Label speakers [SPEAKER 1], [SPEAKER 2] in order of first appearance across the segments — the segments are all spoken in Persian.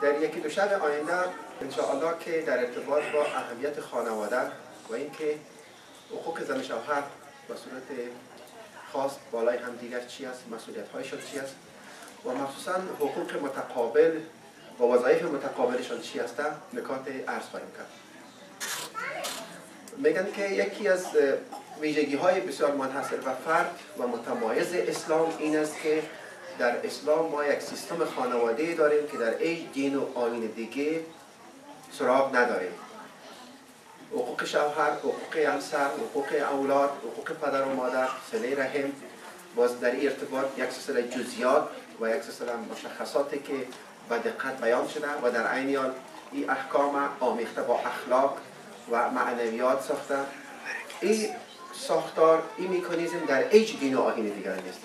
[SPEAKER 1] در یکی دو شب آینده انشاءالله که در ارتباط با اهمیت خانواده و اینکه حقوق زن و شوهر به صورت خاص بالای همدیگر چی است، مسئولیت‌هایشان چی است و مخصوصا حقوق متقابل و وظایف متقابلشان چی است نکات عرض خواهیم کرد. میگن که یکی از ویژگی‌های بسیار منحصر به فرد و متمایز اسلام این است که در اسلام ما یک سیستم خانواده‌ای داریم که در هیچ دین و آیین دیگه سراغ نداریم. حقوق شوهر، حقوق همسر، حقوق اولاد، حقوق پدر و مادر، صله رحم، باز در ارتباط یک سلسله جزئیات و یک سلسله مشخصاتی که به دقت بیان شده و در عین حال این احکام آمیخته با اخلاق و معنویات ساخته. این ساختار، این مکانیزم در هیچ دین و آیین دیگر نیست.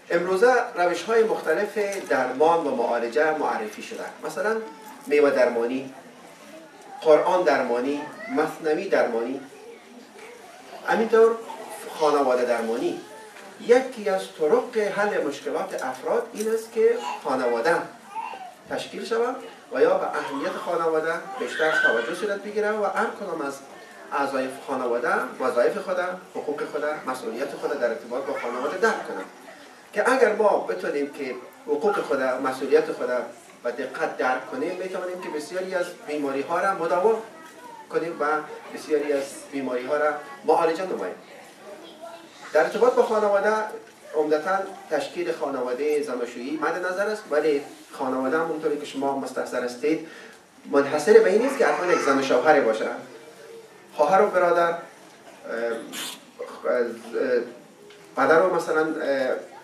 [SPEAKER 1] امروزه روش‌های مختلف درمان و معالجه معرفی شده. مثلا میوه درمانی، قرآن درمانی، مثنوی درمانی، همینطور خانواده درمانی. یکی از طرق حل مشکلات افراد این است که خانواده تشکیل شود و یا به اهمیت خانواده بیشتر توجه صورت بگیره و هر کدام از اعضای خانواده وظایف خود، حقوق خود، مسئولیت خود در ارتباط با خانواده درک کنند. که اگر ما بتونیم که حقوق خود، مسئولیت خود و دقت درک کنیم، میتوانیم که بسیاری از بیماری ها را مداوا کنیم و بسیاری از بیماری ها را معالجه نماییم. در ارتباط با خانواده عمدتاً تشکیل خانواده زناشویی مد نظر است، ولی خانواده همونطوری که شما مستحضر هستید منحصر به این نیست که حتما یک زن و شوهر باشه. خواهر و برادر، پدر و مثلا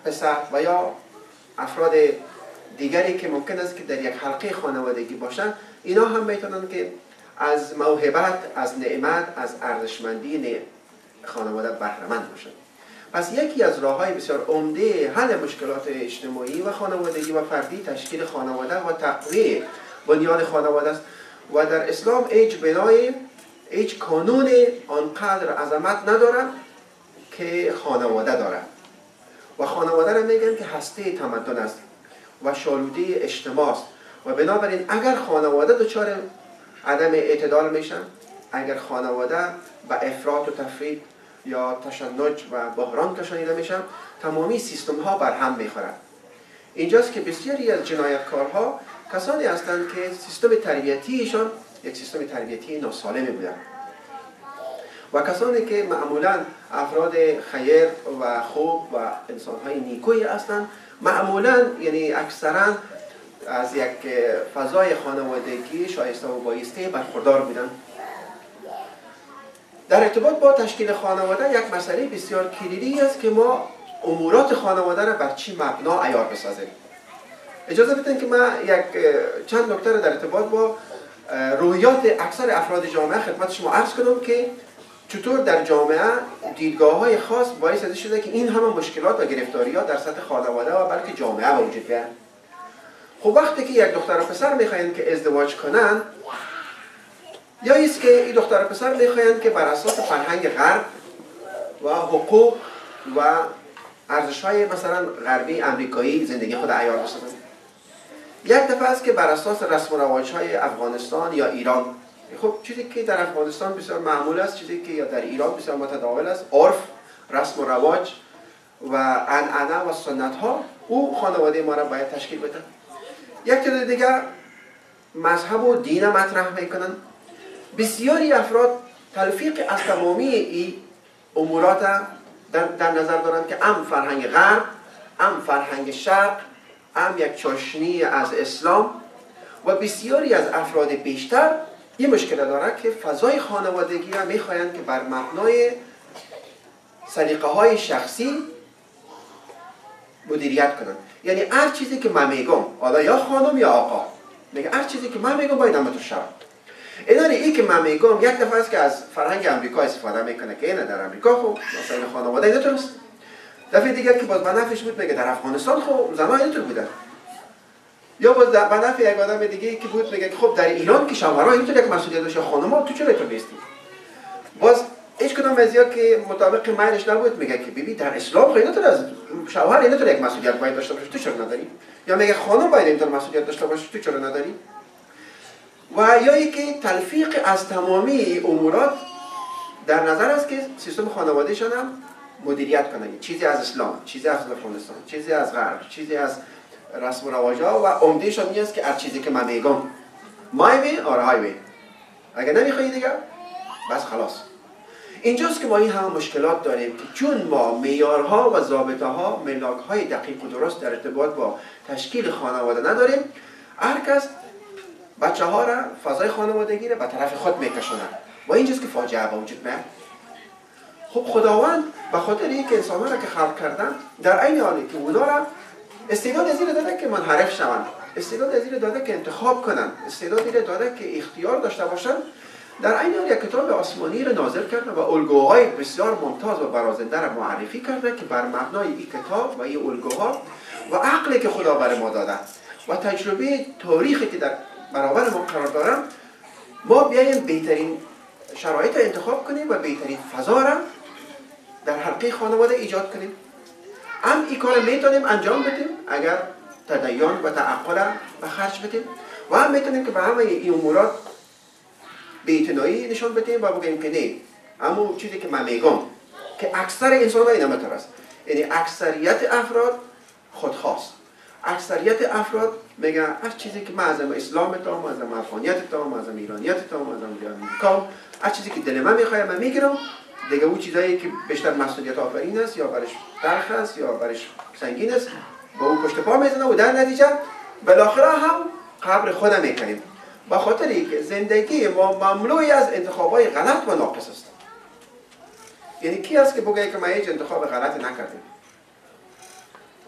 [SPEAKER 1] پسر و یا افراد دیگری که ممکن است که در یک حلقه خانوادگی باشند، اینا هم میتونن که از موهبت، از نعمت، از ارزشمندی خانواده بهره مند باشند. پس یکی از راه‌های بسیار عمده حل مشکلات اجتماعی و خانوادگی و فردی تشکیل خانواده و تقویت بنیاد خانواده است و در اسلام هیچ کانون آنقدر عظمت نداره که خانواده داره و خانواده را میگن که هسته تمدن است و شالوده اجتماع است و بنابراین اگر خانواده دچار عدم اعتدال میشن، اگر خانواده به افراط و تفرید یا تشنج و بحران کشانیده میشن، تمامی سیستم ها بر هم میخورند. اینجاست که بسیاری از جنایتکارها کسانی هستند که سیستم تربیتیشان یک سیستم تربیتی ناسالمی بودند و کسانی که معمولا افراد خیر و خوب و انسان‌های نیکویی هستند، معمولا یعنی اکثرا از یک فضای خانوادگی شایسته و بایسته برخوردار بودند. در ارتباط با تشکیل خانواده یک مسئله بسیار کلیدی است که ما امورات خانواده را بر چی مبنا عیار بسازیم. اجازه بدین که من چند نکته را در ارتباط با روحیات اکثر افراد جامعه خدمت شما عرض کنم که چطور در جامعه دیدگاه‌های خاص باعث شده که این همه مشکلات و گرفتاری‌ها در سطح خانواده و بلکه جامعه به وجود بیاید. خب وقتی که یک دختر و پسر می‌خواهند که ازدواج کنند، یا است که این دختر و پسر می‌خواهند که بر اساس فرهنگ غرب و حقوق و ارزش‌های مثلا غربی امریکایی زندگی خود عیار بسازند. یک دفعه است که بر اساس رسم و رواج‌های افغانستان یا ایران، خب چیزی که در افغانستان بسیار معمول است، چیزی که در ایران بسیار متداول است، عرف، رسم و رواج و عنعنه و سنت ها، او خانواده ما را باید تشکیل بده. یک چیز دیگر مذهب و دین مطرح میکنن. بسیاری افراد تلفیق از تمامی این امورات در نظر دارند که ام فرهنگ غرب، ام فرهنگ شرق، ام یک چاشنی از اسلام و بسیاری از افراد بیشتر این مشکل داره که فضای خانوادگی را میخواهند که بر مبنای سلیقه های شخصی مدیریت کنند. یعنی هر چیزی که من میگم، حالا یا خانم یا آقا، میگه هر چیزی که من میگم باید هم تو شود. این که من میگم یک دفعه است که از فرهنگ امریکا استفاده میکنه که اینه در امریکا خب مثلا خانواده اینطور است. دفعه دیگر که باز بنفش بود میگه در افغانستان خب زنان اینطور بودن. یا باز به نفع یک آدم دیگه که بود میگه خب در ایران که شوهرها اینطور یک مسئولیت داشته، خانم‌ها تو چرا اینطور نیستی؟ باز هیچ کدام از که مطابق میلش نبود میگه که بیبی در اسلام خیلی نتونه از شوهر اینطور یک مسئولیت باید داشته باشه، تو چرا نداری؟ یا میگه خانم باید اینطور مسئولیت داشته باشه، تو چرا نداری؟ و یا اینکه تلفیق از تمامی امورات در نظر است که سیستم خانوادهشان هم مدیریت کنه، چیزی از اسلام، چیزی از افغانستان، چیزی از غرب، چیزی از رسم و رواج‌ها و عمدهشان این است که هر چیزی که من میگم my way or highway. اگه نمیخوایی دیگه بس خلاص. اینجاست که ما این همه مشکلات داریم که چون ما معیارها و ضابطه‌ها، ملاک‌های دقیق و درست در ارتباط با تشکیل خانواده نداریم، هر کس بچه‌ها را فضای خانوادگی را به طرف خود میکشونن و اینجاست که فاجعه به وجود میاد. خب خداوند به خاطر اینکه انسان‌ها را که خلق کردن در عین حالی که اونا را استعداد از این داده که منحرف شوند، استعداد از این داده که انتخاب کنند، استعداد این داده که اختیار داشته باشند، در عین حال یک کتاب آسمانی را نازل کرده و الگوهای بسیار ممتاز و برازنده را معرفی کرده که بر مبنای این کتاب و این الگوها و عقلی که خدا بر ما داده و تجربه تاریخی که در برابر ما قرار دارن، ما بیاییم بهترین شرایط را انتخاب کنیم و بهترین فضا را در حلقه خانواده ایجاد کنیم. هم این کار میتونیم انجام بدیم اگر تدین و تعقل به خرج بدیم و هم میتونیم که به همه این امورات بی‌اعتنایی نشان بدیم و بگیم که نه، همون چیزی که من میگم که اکثر انسان‌ها این همطور است، یعنی اکثریت افراد خودخواست، اکثریت افراد میگن هر چیزی که من از اسلام تام، از افغانیت تام، از ایرانیت تام، از امریکا، هر چیزی که دل من میخواد من میگیرم دیگه. اون چیزایی که بیشتر مسئولیت آفرین است یا برش تلخ است یا برش سنگین است با اون پشت پا میزنه و در نتیجه بالاخره هم قبر خودم میکنیم. با خاطر اینکه زندگی ما مملوئی از انتخابای غلط و ناقص است. یعنی کی است که بگه که ما هیچ انتخاب غلط نکردیم؟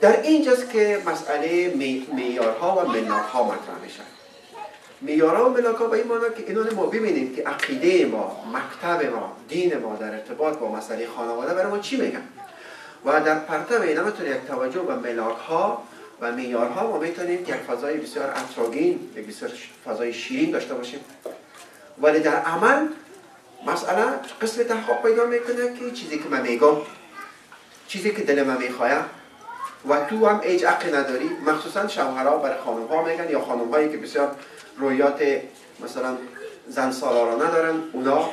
[SPEAKER 1] در اینجاست که مسئله معیارها و ملاک‌ها مطرح میشه. معیارها و ملاک‌ها به این معنی که اینو ما ببینیم که عقیده ما، مکتب ما، دین ما در ارتباط با مسئله خانواده برای ما چی میگن و در پرتو اینا میتونه یک توجه به ملاک‌ها و معیارها ما میتونیم یک فضای بسیار اندروگین، یک بسیار فضای شیرین داشته باشیم، ولی در عمل مسئله قسم تحقق پیدا میکنه که چیزی که من میگم، چیزی که دل من میخواد و تو هم هیچ حقی نداری. مخصوصا شوهرها برای خانم‌ها میگن یا خانم‌هایی که بسیار رویات مثلا زن سالارانه دارن، اونا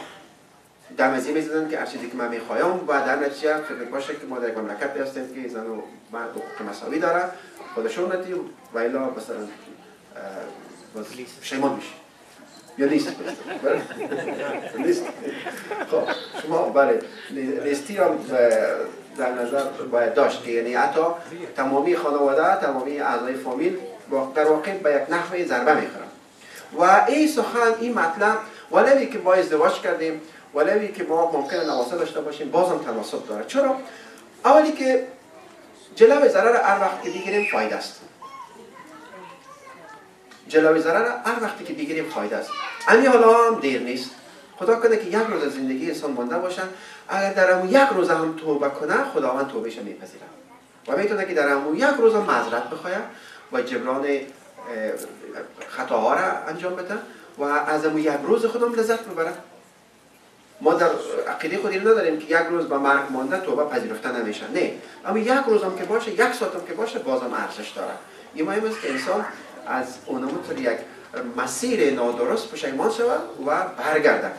[SPEAKER 1] دمزی میزنن که هر چیزی که من میخوایم و در نتیجه فکر باشه که ما در یک مملکت هستیم که زن و مرد حقوق مساوی داره، خودشون ندیم و الا مثلا پشیمان میشه یا نیست. نیست. خب شما بله لیستی را در نظر باید داشت که یعنی حتی تمامی خانواده، تمامی اعضای فامیل در واقع به یک نحوه ضربه میخورن و این سخن، این مطلب ولوی که ما ازدواج کردیم، ولوی که ما ممکنه نواسه داشته باشیم بازم تناسب داره. چرا؟ اولی که جلوی ضرر هر وقت که بگیریم فایده است. جلوی ضرر هر وقتی که بگیریم فایده است. همین حالا هم دیر نیست. خدا کنه که یک روز از زندگی انسان مانده باشن، اگر در همون یک روز هم توبه کنه خداوند توبهش میپذیره و میتونه که در همون یک روز هم معذرت بخواه و جبران خطاها را انجام بده و از همون یک روز خودم لذت ببره. ما در عقیده خودی نداریم که یک روز با مرگ مانده توبه پذیرفته نمیشه، نه، اما یک روز هم که باشه، یک ساعت هم که باشه بازم ارزش داره. این مهم است که انسان از اونموتر یک مسیر نادرست پشیمان شود و برگرده.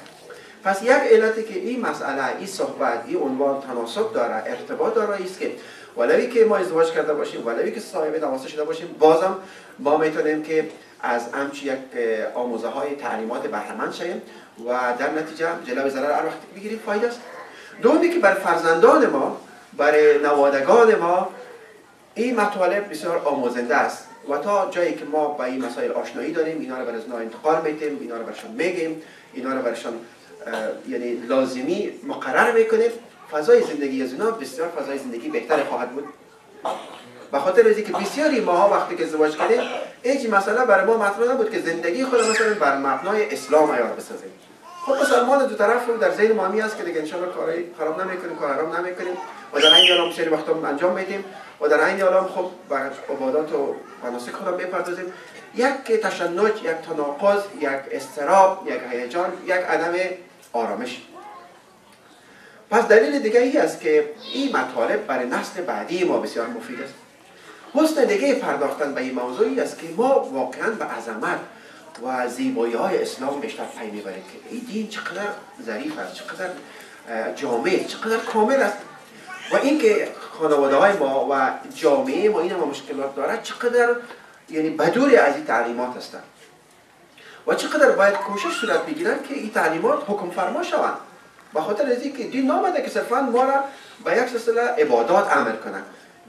[SPEAKER 1] پس یک علتی که این مسئله، این صحبت، این عنوان تناسب داره، ارتباط داره است که ولوی که ما ازدواج کرده باشیم، ولوی که صاحب نواسه شده باشیم، بازم ما میتونیم که از همچی یک آموزه های تعلیمات بهره‌مند شویم و در نتیجه جلوی ضرر هر وقت بگیریم فایده است. دومی که برای فرزندان ما، برای نوادگان ما این مطالب بسیار آموزنده است و تا جایی که ما با این مسائل آشنایی داریم، اینا رو برای اونا انتقال میدیم، اینا رو براشون میگیم، اینا رو براشون یعنی لازمی مقرر میکنیم، فضای زندگی از اونا بسیار فضای زندگی بهتر خواهد بود. به خاطر اینکه بسیاری ماها وقتی که ازدواج کردیم هیچ مسئله برای ما مطرح نبود که زندگی خود مثلا بر مبنای اسلام عیار بسازیم. خب مسلمان دو طرف رو در ذهن ما همی است که دیگه ان شاء الله کاری خراب نمیکنیم، کار حرام نمیکنیم و در این حال سری وقتا انجام میدیم و در این حال خب بر عبادات و مناسک خودم میپردازیم. یک تشنج، یک تناقض، یک اضطراب، یک هیجان، یک عدم آرامش. پس دلیل دیگه ای است که این مطالب برای نسل بعدی ما بسیار مفید است. حسن دیگه پرداختن به این موضوعی است که ما واقعا به عظمت و زیبایی های اسلام بیشتر پی میبریم که این دین چقدر ظریف است، چقدر جامع، چقدر کامل است و اینکه خانواده های ما و جامعه ما این هم مشکلات دارد چقدر یعنی بدور از این تعلیمات هستند و چقدر باید کوشش صورت بگیرن که این تعلیمات حکم فرما شوند. به خاطر از اینکه دین آمده که صرفا ما را به یک سلسله عبادات عمل کنند.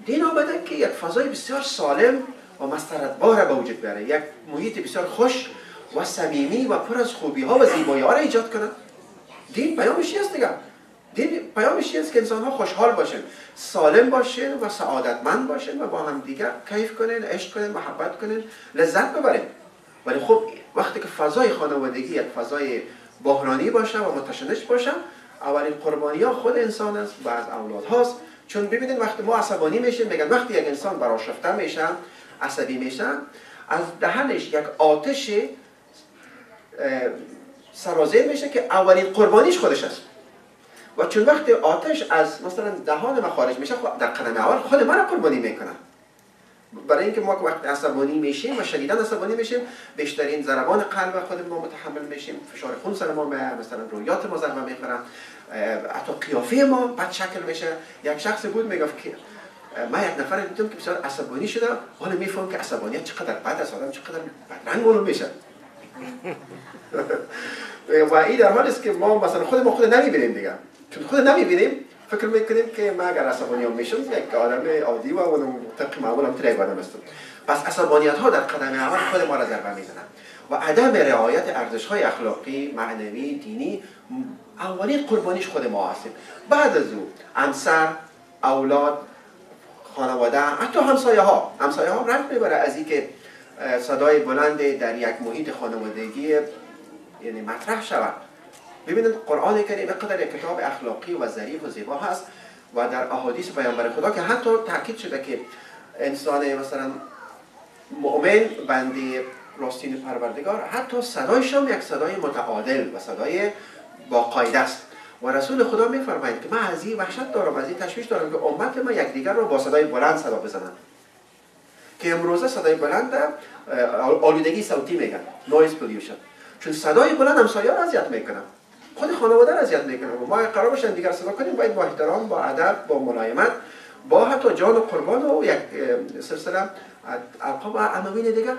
[SPEAKER 1] دین آمده که یک فضای بسیار سالم و مسرت‌بار به وجود بیاره، یک محیط بسیار خوش و صمیمی و پر از خوبی ها و زیبایی ها را ایجاد کنند. دین پیامش چیست دیگه؟ دین پیامش است که انسان ها خوشحال باشن، سالم باشن و سعادتمند باشن و با هم دیگر کیف کنن، عشق کنن، محبت کنن، لذت ببرن. ولی خب وقتی که فضای خانوادگی یک فضای بحرانی باشه و متشنج باشه، اولین قربانی ها خود انسان است و از اولاد هاست. چون ببینید وقتی ما عصبانی میشیم، میگن وقتی یک انسان برآشفته میشه، عصبی میشه، از دهنش یک آتش سرازیر میشه که اولین قربانیش خودش است. و چون وقتی آتش از مثلا دهان ما خارج میشه، در قدم اول خود ما را قربانی میکنه. برای اینکه ما وقتی عصبانی میشیم و شدیدا عصبانی میشیم، بیشترین ضربان قلب خود ما متحمل میشیم، فشار خون سر ما مثلا رویات ما ضربه میخورن، حتی قیافه ما بد شکل میشه. یک شخص بود میگفت که من یک نفر دیدم که بسیار عصبانی شده، حالا میفهم که عصبانیت چقدر بد است، آدم چقدر بدرنگ معلوم میشه. و این در حالی است که ما مثلا خود نمیبینیم دیگه. چون خود نمیبینیم فکر میکنیم که ما اگر عصبانیام میشم یک آدم عادی و اون طبق معمولم تریگ آدم هستم. پس عصبانیت ها در قدم اول خود ما را ضربه میزنن و عدم رعایت ارزش های اخلاقی، معنوی، دینی اولین قربانیش خود ما هستیم. بعد از او همسر، اولاد، خانواده، حتی همسایه ها رنج میبره از اینکه صدای بلند در یک محیط خانوادگی یعنی مطرح شود. ببینید قرآن کریم بقدر یک کتاب اخلاقی و ظریف و زیبا هست و در احادیث پیامبر خدا که حتی تاکید شده که انسان مثلا مؤمن بنده راستین پروردگار حتی صدایش هم یک صدای متعادل و صدای با قاعده است و رسول خدا میفرماید که من از این وحشت دارم، از این تشویش دارم که امت ما یکدیگر را با صدای بلند صدا بزنن. که امروزه صدای بلند آلودگی صوتی میگن، نویز پولوشن. چون صدای بلند همسایه را اذیت میکنه، خود خانواده را اذیت میکنه و ما قرار باشه دیگر صدا کنیم باید با احترام، با ادب، با ملایمت، با حتی جان و قربان و یک سلسله القاب و عناوین دیگر.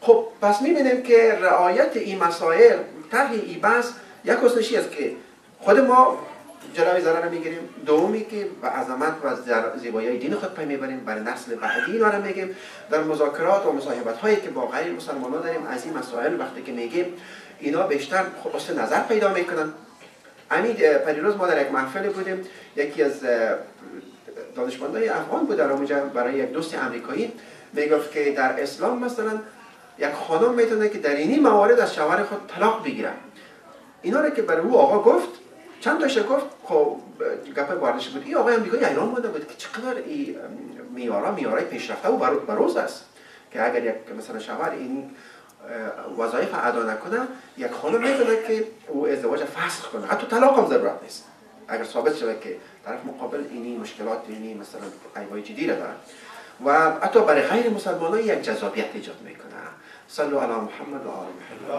[SPEAKER 1] خب پس میبینیم که رعایت این مسائل طرح این بحث یک حسنشی است که خود ما جلوی ضرر رو میگیریم، دومی که به عظمت و زیبایی دین خود پی میبریم، برای نسل بعدی اینا رو میگیم. در مذاکرات و مصاحبت هایی که با غیر مسلمانان داریم از این مسائل وقتی که میگیم اینا بیشتر خلاص نظر پیدا میکنن. همین پریروز ما در یک محفل بودیم، یکی از دانشمندای افغان بود در اونجا برای یک دوست آمریکایی میگفت که در اسلام مثلا یک خانم میتونه که در اینی موارد از شوهر خود طلاق بگیره. اینا رو که برای او آقا گفت، چند تاش گفت، خب گپ واردش بود. این آقای آمریکایی ایران مونده بود که چقدر این میارای پیشرفته و بروز است که اگر یک مثلا شوهر این وظایف ادا نکنه، یک خانم میتونه که او ازدواج فسخ کنه، حتی طلاق هم ضرورت نیست اگر ثابت شود که طرف مقابل اینی مشکلات اینی مثلا عیبای جدی را داره و حتی برای غیر مسلمانان یک جذابیت ایجاد میکنه. صلوا علی محمد و آل محمد.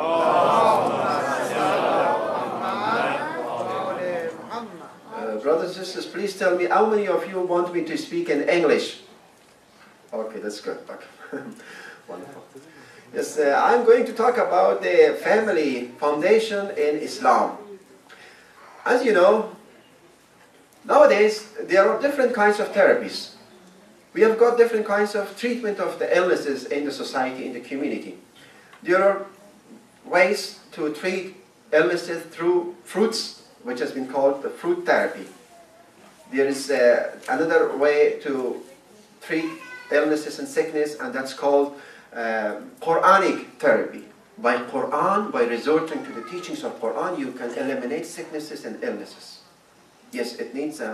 [SPEAKER 1] Brothers and sisters, please tell me how many of you want me to speak in English? Okay, that's good. Okay. Wonderful. Yes, I'm going to talk about the family foundation in Islam. As you know, nowadays there are different kinds of therapies. We have got different kinds of treatment of the illnesses in the society, in the community. There are ways to treat illnesses through fruits, which has been called the fruit therapy. There is another way to treat illnesses and sickness, and that's called Quranic therapy. By Quran, by resorting to the teachings of Quran, you can eliminate sicknesses and illnesses. Yes, it needs a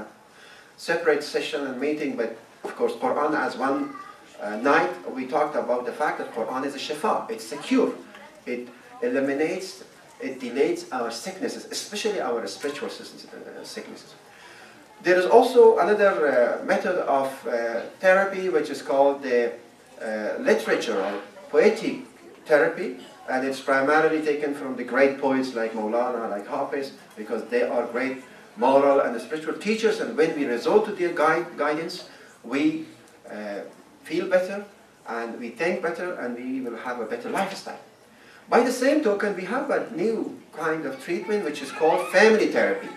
[SPEAKER 1] separate session and meeting, but of course, Quran as one night, we talked about the fact that Quran is a shifa, it's a cure. It eliminates it delays our sicknesses, especially our spiritual sicknesses. There is also another method of therapy which is called the literature or poetic therapy, and it's primarily taken from the great poets like Maulana, like Hafiz, because they are great moral and spiritual teachers, and when we resort to their guidance, we feel better, and we think better, and we will have a better lifestyle. By the same token, we have a new kind of treatment which is called family therapy.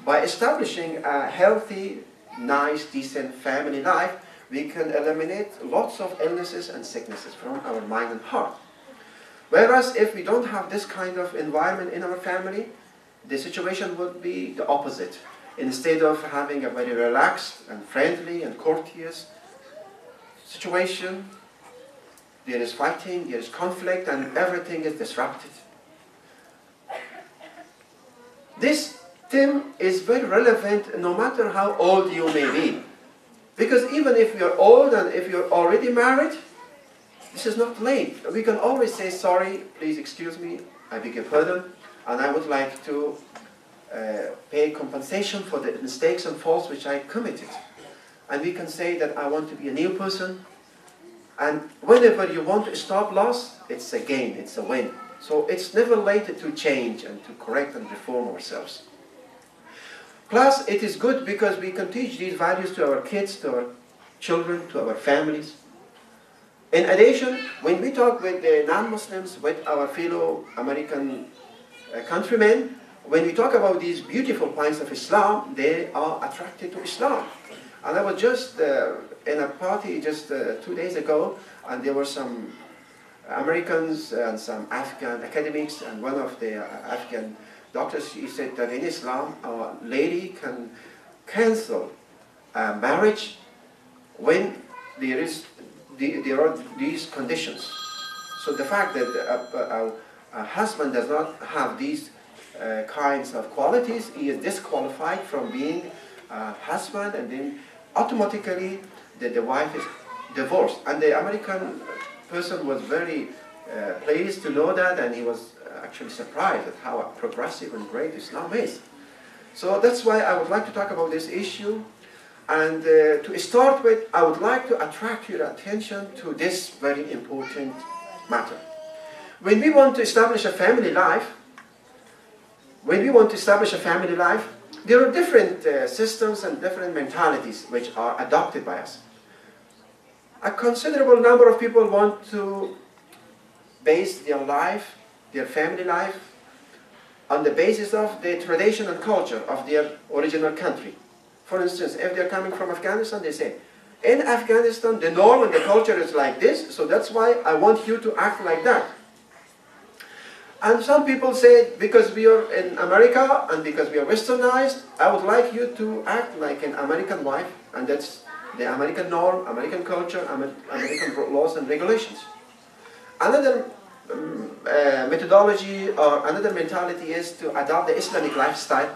[SPEAKER 1] By establishing a healthy, nice, decent family life, we can eliminate lots of illnesses and sicknesses from our mind and heart. Whereas if we don't have this kind of environment in our family, the situation would be the opposite. Instead of having a very relaxed and friendly and courteous situation, there is fighting, there is conflict, and everything is disrupted. This theme is very relevant no matter how old you may be. Because even if you're old and if you're already married, this is not late. We can always say, sorry, please excuse me, I beg your pardon, and I would like to pay compensation for the mistakes and faults which I committed. And we can say that I want to be a new person. And whenever you want to stop loss, it's a gain, it's a win. So it's never late to change and to correct and reform ourselves. Plus, it is good because we can teach these values to our kids, to our children, to our families. In addition, when we talk with the non-Muslims, with our fellow American countrymen, when we talk about these beautiful points of Islam, they are attracted to Islam. And I was just in a party just 2 days ago, and there were some Americans and some Afghan academics, and one of the Afghan doctors, he said that in Islam, a lady can cancel a marriage when there are these conditions. So the fact that a husband does not have these kinds of qualities, he is disqualified from being a husband, and then automatically the wife is divorced. And the American person was very pleased to know that, and he was actually surprised at how progressive and great Islam is. So that's why I would like to talk about this issue. And to start with, I would like to attract your attention to this very important matter. When we want to establish a family life, there are different systems and different mentalities which are adopted by us. A considerable number of people want to base their life, their family life, on the basis of the tradition and culture of their original country. For instance, if they're coming from Afghanistan, they say, in Afghanistan, the norm and the culture is like this, so that's why I want you to act like that. And some people say, because we are in America and because we are westernized, I would like you to act like an American wife, and that's the American norm, American culture, American laws and regulations. Another methodology or another mentality is to adopt the Islamic lifestyle,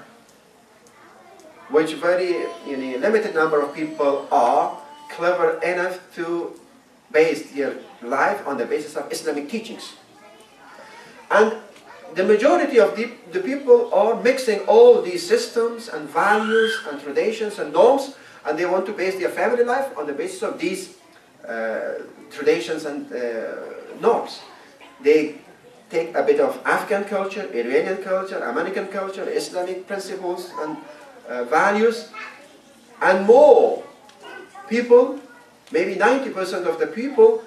[SPEAKER 1] which very limited number of people are clever enough to base their life on the basis of Islamic teachings. And the majority of the people are mixing all these systems and values and traditions and norms, and they want to base their family life on the basis of these traditions and norms. They take a bit of Afghan culture, Iranian culture, American culture, Islamic principles and values, and more people, maybe 90% of the people,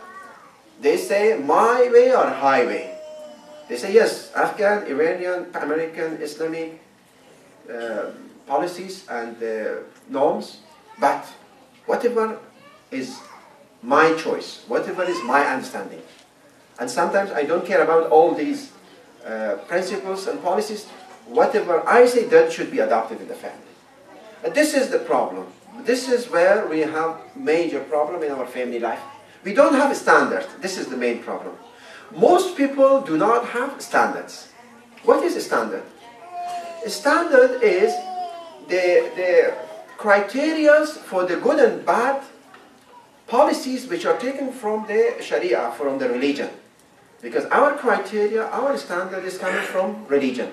[SPEAKER 1] they say my way or highway. They say yes, Afghan, Iranian, American, Islamic policies and norms, but whatever is my choice, whatever is my understanding. And sometimes I don't care about all these principles and policies. Whatever I say, that should be adopted in the family. And this is the problem. This is where we have major problem in our family life. We don't have a standard. This is the main problem. Most people do not have standards. What is a standard? A standard is the criteria for the good and bad policies which are taken from the Sharia, from the religion. Because our criteria, our standard is coming from religion.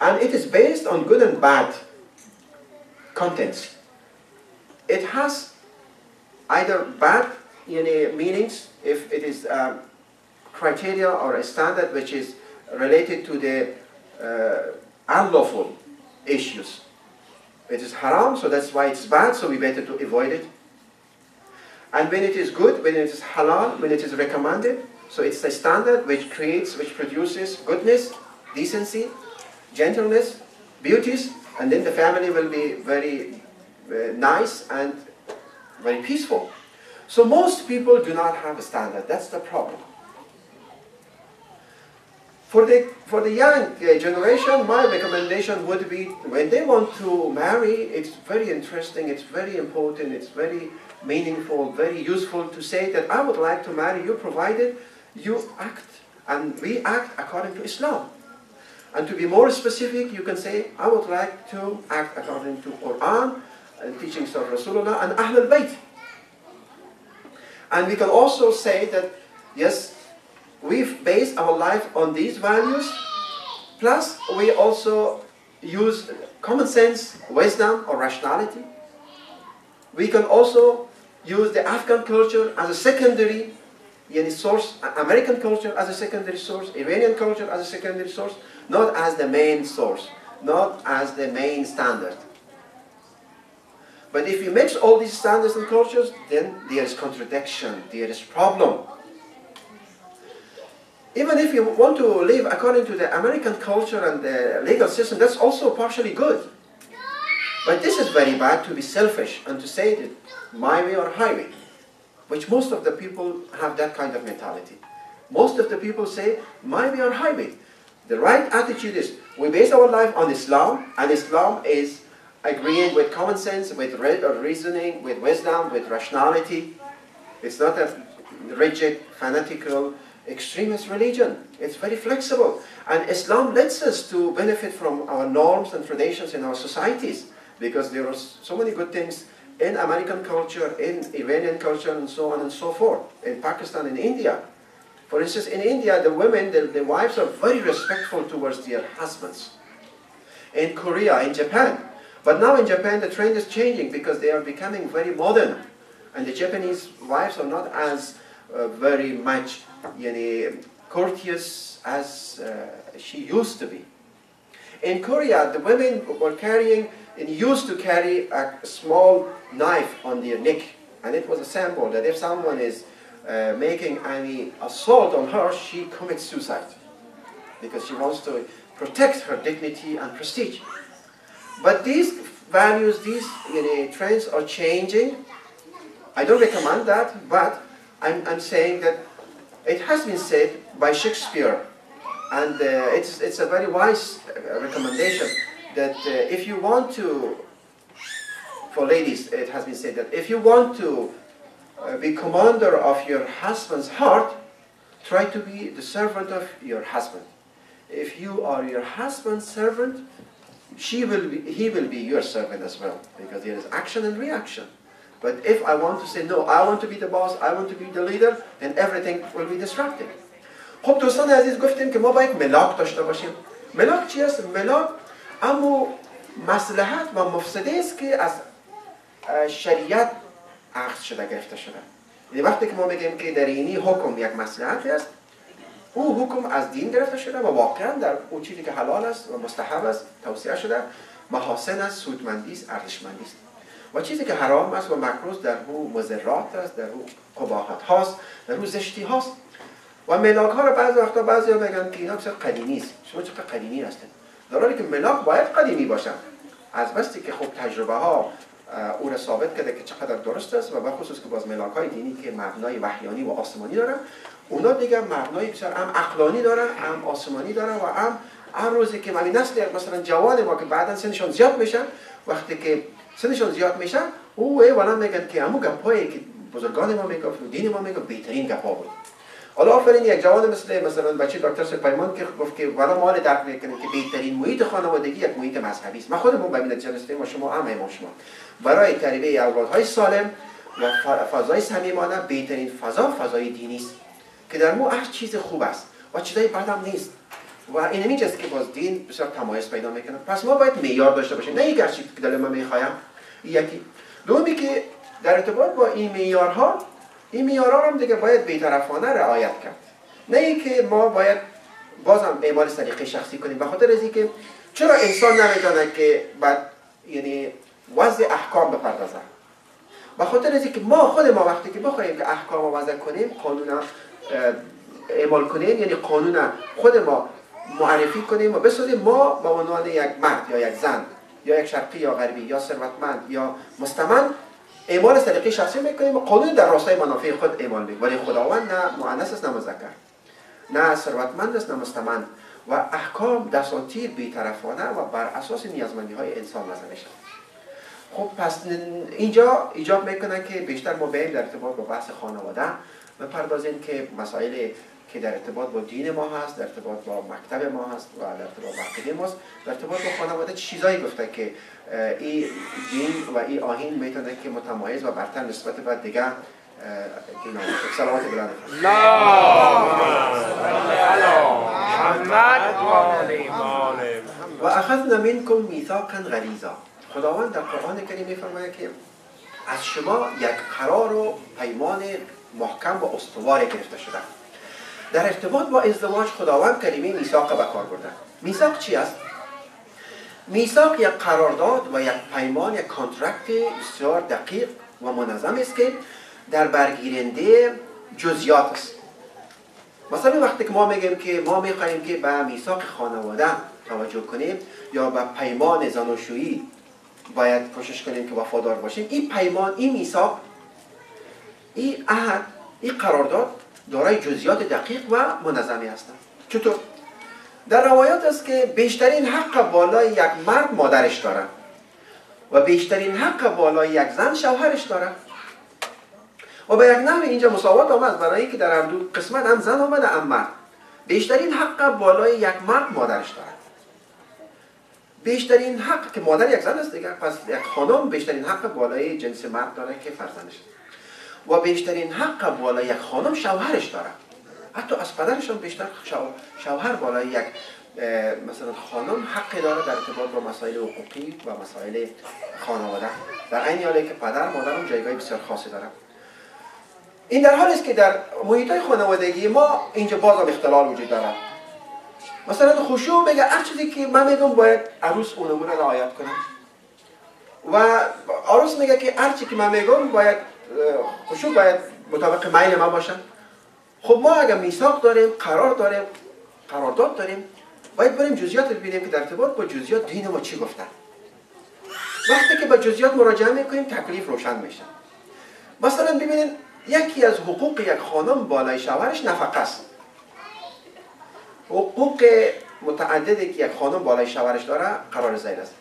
[SPEAKER 1] And it is based on good and bad contents. It has either bad meanings if it is criteria or a standard which is related to the unlawful issues. It is haram, so that's why it's bad, so we better to avoid it. And when it is good, when it is halal, when it is recommended, so it's a standard which produces goodness, decency, gentleness, beauties, and then the family will be very nice and very peaceful. So most people do not have a standard. That's the problem. For the young generation, my recommendation would be when they want to marry, it's very interesting, it's very important, it's very meaningful, very useful to say that I would like to marry you provided you act and we act according to Islam. And to be more specific, you can say, I would like to act according to Quran and teachings of Rasulullah and Ahl al-Bayt. And we can also say that, yes, we've based our life on these values, plus we also use common sense, wisdom, or rationality. We can also use the Afghan culture as a secondary source, American culture as a secondary source, Iranian culture as a secondary source, not as the main source, not as the main standard. But if you mix all these standards and cultures, then there is contradiction, there is problem. Even if you want to live according to the American culture and the legal system, that's also partially good. But this is very bad to be selfish and to say that my way or highway, which most of the people have that kind of mentality. Most of the people say, my way or highway. The right attitude is, we base our life on Islam, and Islam is agreeing with common sense, with reasoning, with wisdom, with rationality. It's not a rigid, fanatical, extremist religion. It's very flexible. And Islam lets us to benefit from our norms and traditions in our societies, because there are so many good things in American culture, in Iranian culture, and so on and so forth, in Pakistan, in India. For instance, in India, the women, the wives are very respectful towards their husbands. In Korea, in Japan. But now in Japan, the trend is changing because they are becoming very modern. And the Japanese wives are not as very much courteous as she used to be. In Korea, the women were carrying and used to carry a small knife on their neck. And it was a symbol that if someone is making any assault on her, she commits suicide. Because she wants to protect her dignity and prestige. But these values, these trends are changing. I don't recommend that, but I'm saying that it has been said by Shakespeare, and it's a very wise recommendation, that if you want to, for ladies, it has been said that if you want to be commander of your husband's heart, try to be the servant of your husband. If you are your husband's servant, he will be your servant as well, because there is action and reaction. But if I want to say, no, I want to be the boss, I want to be the leader, then everything will be disrupted. خب دوستان عزیز گفتیم که ما باید ملاک داشته باشیم. ملاک چی است؟ ملاک اما مصلحت و مفسده است که از شریعت اخذ شده، گرفته شده. یعنی وقتی که ما میگیم که در اینی حکم یک مصلحتی است، او حکم از دین گرفته شده و واقعا در اون چیزی که حلال است و مستحب است توصیه شده، محاسن است، سودمندی است، ارزشمندی است. و چیزی که حرام است و مکروه در او مضرات است، در او قباحت هاست، در او زشتی هاست. و ملاک ها رو بعضی وقتا بعضیا میگن که اینا بسیار قدیمی است. شما چقدر قدیمی هستید؟ در حالی که ملاک باید قدیمی باشن. از بستی که خب تجربه ها او را ثابت کرده که چقدر درست است، و به خصوص که باز ملاک های دینی که مبنای وحیانی و آسمانی دارن، اونا دیگه مبنای بسیار هم عقلانی دارن، هم آسمانی دارن، و هم روزی که همین نسل مثلا جوان ما که بعدا سنشون زیاد میشن، وقتی که سنشون زیاد میشن، والا میگن که همون گپایی که بزرگان ما میگفت و دین ما میگفت بهترین گپا بود. حالا آفرین یک جوان مثلا بچه دکتر سپیمان که گفت که والا ما درک میکنیم که بهترین محیط خانوادگی یک محیط مذهبی است. ما خودمون به این نتیجه رسیدیم و شما هم شما برای تربیت اولادهای سالم و فضای صمیمانه بهترین فضای دینی است که در مو هر چیز خوب است. و چیزای بد هم نیست و این چیزی که باز دین بسیار تمایز پیدا میکنه. پس ما باید معیار داشته باشیم، نه یک هر چیزی که دل من میخوایم. یکی دومی که در ارتباط با این معیارها هم دیگه باید بی‌طرفانه رعایت کرد، نه اینکه ما باید بازم اعمال سلیقه شخصی کنیم. به خاطر از اینکه چرا انسان نمیدونه که بعد یعنی وضع احکام بپردازه؟ به خاطر از اینکه خود ما وقتی که بخوایم که احکام وضع کنیم، قانون اعمال کنیم، یعنی قانون خود ما معرفی کنیم و بسازیم، ما به عنوان یک مرد یا یک زن یا یک شرقی یا غربی یا ثروتمند یا مستمند اعمال سلیقه شخصی میکنیم و قانون در راستای منافع خود اعمال میکنیم. ولی خداوند نه مؤنث است نه مذکر، نه ثروتمند است نه مستمند و احکام دساتیر بی‌طرفانه و بر اساس نیازمندی های انسان وضع میشه. خب پس اینجا ایجاب میکنه که بیشتر ما بریم در ارتباط با بحث خانواده بپردازیم که مسائلی که در ارتباط با دین ما هست، در ارتباط با مکتب ما هست و در ارتباط با عقیده ماست، در ارتباط با خانواده چیزایی گفته که این دین و این آیین میتونه که متمایز و برتر نسبت به دیگه سلامات بلند و اخذنا منکم میثاقا غلیظا. خداوند در قرآن کریم میفرماید که از شما یک قرار و پیمان محکم و استوار گرفته شده. در ارتباط با ازدواج خداوند کلمه میثاق به کار برده. میثاق چی است؟ میثاق یک قرارداد و یک پیمان، یک کانترکت بسیار دقیق و منظم است که در برگیرنده جزئیات است. مثلا وقتی که ما میگیم که ما میخواهیم که به میثاق خانواده توجه کنیم یا به پیمان زناشویی باید کوشش کنیم که وفادار باشیم، این پیمان، این میثاق، این عهد، این قرارداد دارای جزئیات دقیق و منظمی هستند. چطور؟ در روایات است که بیشترین حق بالای یک مرد مادرش داره و بیشترین حق بالای یک زن شوهرش داره و به یک نحو اینجا مساوات آمد، برای اینکه در هر دو قسمت هم زن آمده هم مرد. بیشترین حق بالای یک مرد مادرش داره. بیشترین حق که مادر یک زن است دیگه، پس یک خانم بیشترین حق بالای جنس مرد داره که فرزندش، و بیشترین حق بالای یک خانم شوهرش داره. حتی از پدرش هم بیشتر شوهر بالای یک مثلا خانم حق داره در ارتباط با مسائل حقوقی و مسائل خانواده، در عین حالی که پدر مادر هم جایگاه بسیار خاصی داره. این در حالی است که در محیط‌های خانوادگی ما اینجا باز هم اختلال وجود داره. مثلا خشوع بگه هر چیزی که من میگم باید عروس اونمون رو رعایت کنه و عروس میگه که هر چیزی که من میگم باید خشوع باید مطابق میل من باشه. خب ما اگر میثاق داریم، قرار داریم، قرارداد داریم، باید بریم جزئیات رو ببینیم که در ارتباط با جزئیات دین ما چی گفته. وقتی که به جزئیات مراجعه میکنیم تکلیف روشن میشه. مثلا ببینید یکی از حقوق یک خانم بالای شوهرش نفقه است. حقوق متعددی که یک خانم بالای شوهرش داره قرار ذیل است.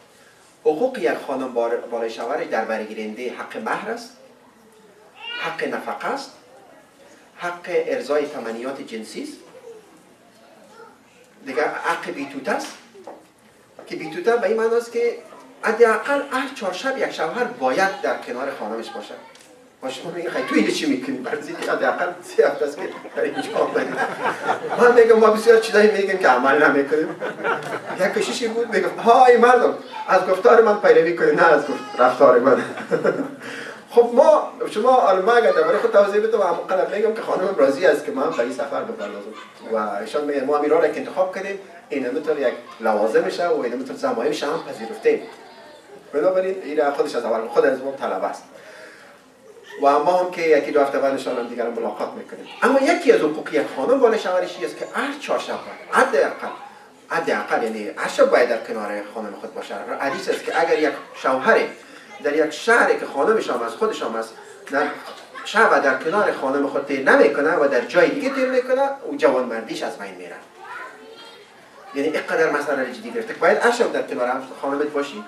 [SPEAKER 1] حقوق یک خانم بالای شوهرش در برگیرنده حق مهر است، حق نفقه است، حق ارضای تمنیات جنسی است، دیگر حق بیتوته است که بیتوته به این معنی است که حداقل هر 4 شب یک شوهر باید در کنار خانمش باشه. شما میگه خیلی تو اینجا چی میکنی؟ برای که حداقل 3 هفته است که در اینجا آمدیم. من میگم ما بسیار چیزایی میگیم که عمل نمیکنیم. یک کشیشی بود میگفت های مردم از گفتار من پیروی کنید نه از رفتار من. خب شما ما اگر درباره خود توضیح بدم و همونقدر میگم که خانم راضی است که ما هم به این سفر بپردازیم و ایشان میگن ما امیران که انتخاب کردیم این همینطور یک لوازمشه و این همینطور ضمایمش هم پذیرفتیم. بنابراین این خودش از اول خود از ما طلب است و ما هم که یکی 2 هفته بعد نشان هم دیگر ملاقات میکنیم. اما یکی از حقوق یک خانم بالای شوهرش است که هر 4 شب حداقل یعنی هر شب باید در کنار خانم خود باشه. حدیث است که اگر یک شوهر در یک شهری که خانمش هم از خودش هم است در شب در کنار خانم خود تیر نمیکنه و در جای دیگه تیر میکنه او جوانمردیش از بین میره. یعنی اینقدر مسئله جدی گرفته باید هر شب در کنار خانمت باشی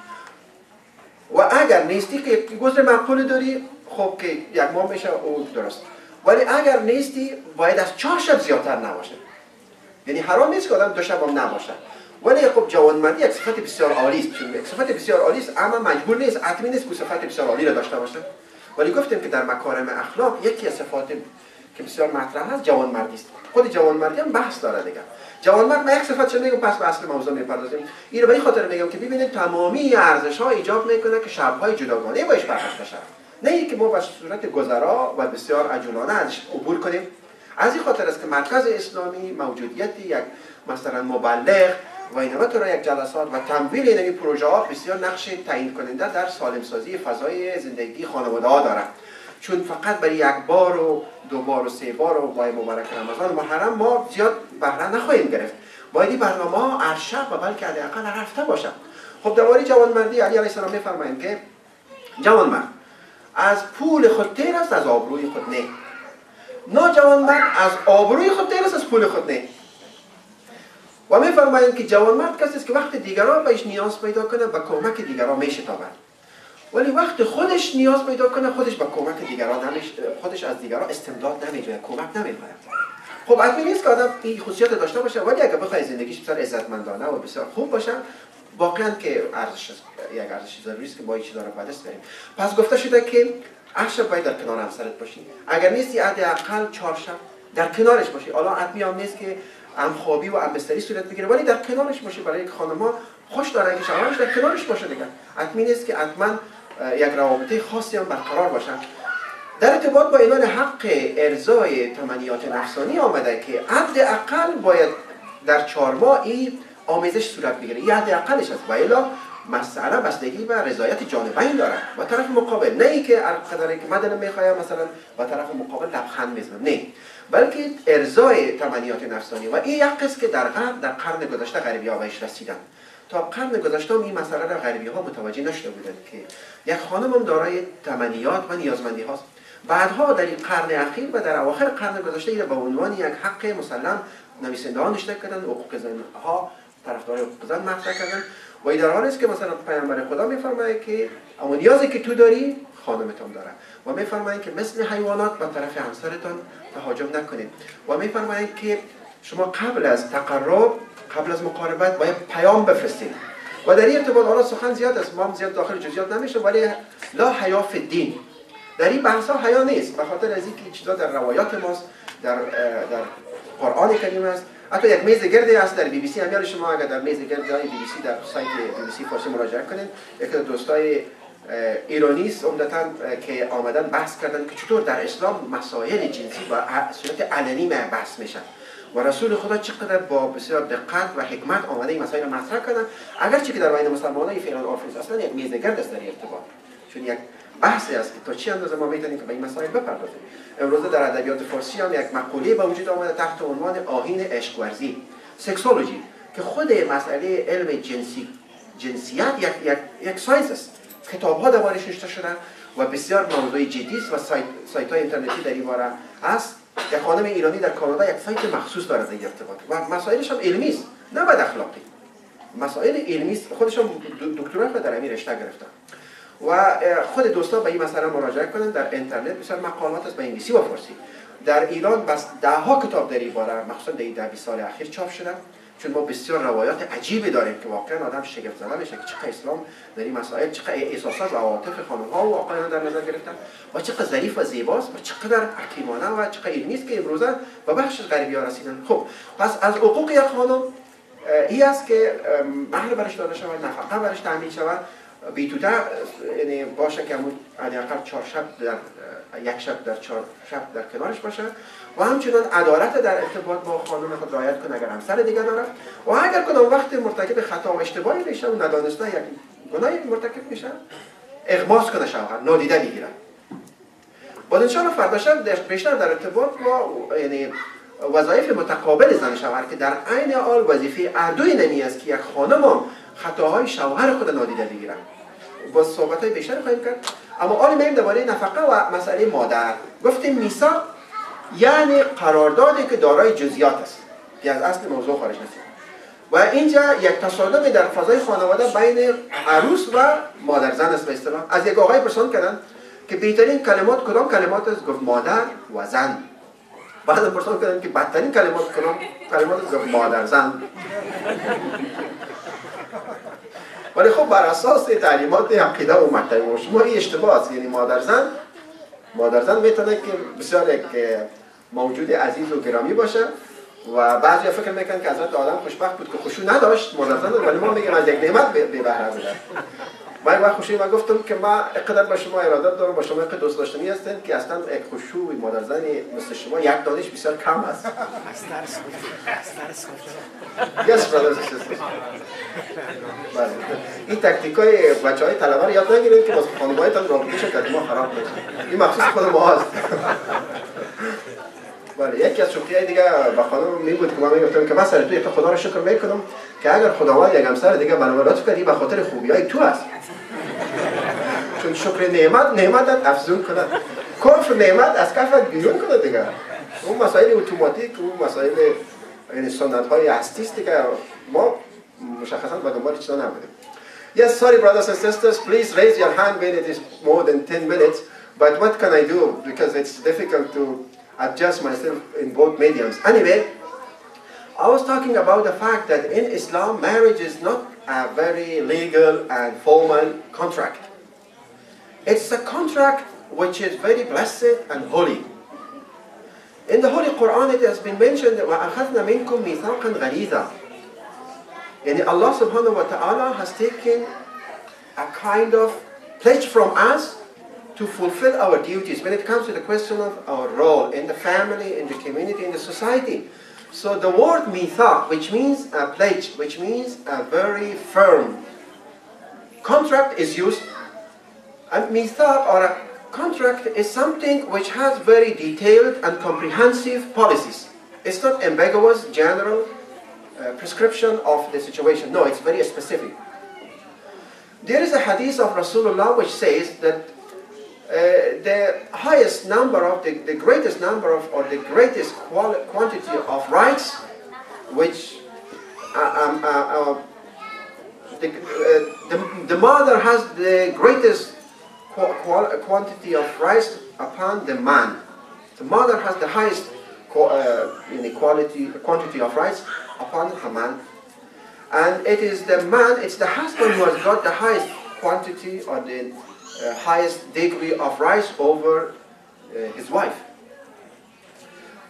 [SPEAKER 1] و اگر نیستی که گذر معقول داری خب که 1 ماه میشه او درست، ولی اگر نیستی باید از 4 شب زیادتر نباشه. یعنی حرام نیست که آدم 2 شب هم نباشه، ولی خب جوانمردی یک صفت بسیار عالی است. یک صفت بسیار عالی است اما مجبور نیست، حتمی نیست که صفت بسیار عالی را داشته باشه. ولی گفتیم که در مکارم اخلاق یکی از صفات که بسیار مطرح هست جوانمردی است. خود جوانمردی هم بحث داره دیگه. جوانمرد ما یک صفتش میگم، پس به اصل موضوع میپردازیم. این رو به این خاطر میگم که ببینید تمامی ارزش ها ایجاب میکنه که شب‌های جداگانه باش برخورد بشه. نه اینکه ما به صورت گذرا و بسیار عجولانه ازش عبور کنیم. از این خاطر است که مرکز اسلامی موجودیت یک مثلا مبلغ و اینها تو یک جلسات و تمویل این پروژه ها بسیار نقش تعیین کننده در سالم سازی فضای زندگی خانواده ها داره. چون فقط برای یک بار و دو بار و سه بار و ماه مبارک رمضان محرم ما زیاد بهره نخواهیم گرفت. باید این برنامه ها هر شب و بلکه حداقل هر هفته باشه. خب درباره جوانمردی علی علیه السلام میفرمایند که جوانمرد از پول خود تیر است، از آبروی خود نه. ناجوانمرد از آبروی خود تیر است، از پول خود نه. و میفرمایند که جوانمرد کسی است که وقت دیگران بهش نیاز پیدا کنه به کمک دیگران میشتابد، ولی وقت خودش نیاز پیدا کنه خودش به کمک دیگران خودش از دیگران استمداد نمیجوید، کمک نمیخواد. خب حتمی نیست که آدم این خصوصیت داشته باشه، ولی اگه بخواد زندگیش بسیار عزتمندانه و بسیار خوب باشه واقعا که یک ارزش ضروری است که با این چیزا رو به دست بریم. پس گفته شده که هر شب باید در کنار همسرت باشی، اگر نیستی حداقل 4 شب در کنارش باشی. حالا حتمی هم نیست که همخوابی و همبستری صورت بگیره، ولی در کنارش باشی. برای یک خانم‌ها خوش داره که شوهرش در کنارش باشه دیگه. حتمی نیست که حتما یک روابط خاصی هم برقرار باشن. در ارتباط با اعلان حق ارضای تمنیات نفسانی آمده که حداقل باید در 4 ماه این آمیزش صورت بگیره. این حداقلش است، و الا مسئله بستگی به رضایت جانبین داره و طرف مقابل. نه اینکه هر قدری که من دلم میخواد مثلا با طرف مقابل لبخند میزنم، نه، بلکه ارضای تمنیات نفسانی. و این یک است که در غرب در قرن گذشته غربی‌ها بهش رسیدن. تا قرن گذشته این مسئله را غربی‌ها متوجه نشده بودند که یک خانم هم دارای تمنیات و نیازمندی هاست. بعدها در این قرن اخیر و در اواخر قرن گذشته این به عنوان یک حق مسلم نویسنده‌ها نوشته کردن، حقوق زن‌ها طرفدار حقوق زن مطرح کردن. و این در حالی است که مثلا پیامبر خدا میفرماید که اون نیازی که تو داری خانمتون داره، و میفرماید که مثل حیوانات به طرف همسرتون تهاجم نکنید، و میفرماید که شما قبل از تقرب، قبل از مقاربت باید پیام بفرستید. و در این ارتباط حالا سخن زیاد است، ما زیاد داخل جزئیات نمیشه، ولی لا حیا فی الدین، در این بحث ها حیا نیست، به خاطر از اینکه چیزا در روایات ماست، در قرآن کریم است. حتی یک میز گردی است در بی بی سی، همیال شما اگر در میز گردی های بی بی سی در سایت بی بی سی فارسی مراجعه کنید، یک از دوستای ایرانی است عمدتاً که آمدن بحث کردن که چطور در اسلام مسائل جنسی با صورت علنی بحث میشن و رسول خدا چقدر با بسیار دقت و حکمت آمده این مسائل مطرح کردن، اگرچه که در بین مسلمانان فعلا عرف نیست، اصلا یک میز گرد است در ارتباط، چون یک بحثی است که تا چه اندازه ما میتونیم که به این مسائل بپردازیم. امروز در ادبیات فارسی هم یک مقوله به وجود آمده تحت عنوان آیین عشق ورزی، سکسولوژی، که خود مسئله علم جنسیت یک ساینس است. کتاب‌ها دربارش نوشته شده و بسیار موضوع جدی است و سایت‌های اینترنتی در این باره هست. یک خانم ایرانی در کانادا یک سایت مخصوص داره در این ارتباط و مسائلش هم علمی است، نه بد اخلاقی. مسائل علمی است، خودشون دکترا در همین رشته گرفتن. و خود دوستا به این مسئله مراجعه کنن. در اینترنت بسیار مقالات است به انگلیسی و فارسی. در ایران بس 10 کتاب در این باره مخصوصا در این 10-20 سال اخیر چاپ شده، چون ما بسیار روایات عجیبی داریم که واقعا آدم شگفت زده میشه که چقدر اسلام در این مسائل، چقدر احساسات و عواطف خانم‌ها و آقایان در نظر گرفتن و چقدر ظریف و زیباست و چقدر حکیمانه و چقدر علمی است که امروزه به بخش غربی‌ها رسیدن. خب پس از حقوق یک خانم این است که مهر برش داده شود، نفقه برش تامین شود، بیتوته یعنی باشه که حداقل 4 شب در یک شب در 4 شب در کنارش باشه و همچنین عدالت در ارتباط با خانم خود رعایت کنه اگر همسر دیگه داره و اگر کدام وقت مرتکب خطا و اشتباهی بشه و ندانسته یک گناهی مرتکب میشه اغماس کنه شوهر، نادیده بگیره. باز ان شاءالله فردا شب بیشتر در ارتباط با یعنی وظایف متقابل زن شوهر که در عین حال وظیفه هر دوی نمی است که یک خانم خطاهای شوهر خود نادیده بگیرن. با صحبت‌های بیشتر خواهیم کرد. اما حالا میایم درباره نفقه و مسئله مادر. گفتیم میثاق یعنی قراردادی که دارای جزئیات است که از اصل موضوع خارج نشود و اینجا یک تصادمی در فضای خانواده بین عروس و مادر زن است. به اصطلاح از یک آقای پرسان کردن که بهترین کلمات کدام کلمات است؟ گفت مادر و زن. بعد پرسان کردن که بدترین کلمات کدام کلمات است؟ گفت مادر زن. ولی خب بر اساس تعلیمات عقیده و مکتب شما این اشتباه است. یعنی مادر زن میتونه که بسیار یک موجود عزیز و گرامی باشه و بعضی فکر میکنن که حضرت آدم خوشبخت بود که خشوع نداشت مادر زن، ولی ما میگیم از یک نعمت به بهره بوده. من وقت خوشی من گفتم که ما اقدر با شما ارادت دارم، با شما اقدر دوست داشتنی هستم که اصلا یک خشوع مادر زنی مثل شما یک دانش بسیار کم است. Yes, brothers and sisters. این تکتیکای بچهای طلبه رو یاد نگیرید که واسه خانم‌هایتان رابطه‌شون که ما خراب نشه. این مخصوص خود ما هست. بله، یکی از شوخی‌های دیگه با خانم می بود که من میگفتم که من سر توی خدا رو شکر میکنم که اگر خداوند یک همسر دیگه بنابرات کردی به خاطر خوبی‌های تو است. چون شکر نعمت افزون کنه. کفر نعمت از کفت بیرون کنه دیگه. اون مسائل اتوماتیک، اون مسائل یعنی سنت‌های هستی است که ما مشخصاً با دنبال چیزا نبودیم. Yes, sorry brothers and sisters, please raise your hand when it is more than 10 minutes. But what can I do? Because it's difficult to adjust myself in both mediums. Anyway, I was talking about the fact that in Islam, marriage is not a very legal and formal contract. It's a contract which is very blessed and holy. In the Holy Quran, it has been mentioned that وَأَخَذْنَا مِنْكُمْ مِيثَاقًا غَلِيظًا. And Allah subhanahu wa ta'ala has taken a kind of pledge from us to fulfill our duties when it comes to the question of our role in the family, in the community, in the society. So the word mithaq, which means a pledge, which means a very firm contract is used. And mithaq or a contract is something which has very detailed and comprehensive policies. It's not ambiguous, general prescription of the situation. No, it's very specific. There is a hadith of Rasulullah which says that the highest number of, the greatest number of, or the greatest quantity of rights which the mother has the greatest quantity of rights upon the man. The mother has the highest quantity of rights upon her man. And it is the man, it's the husband who has got the highest quantity or the highest degree of rights over his wife.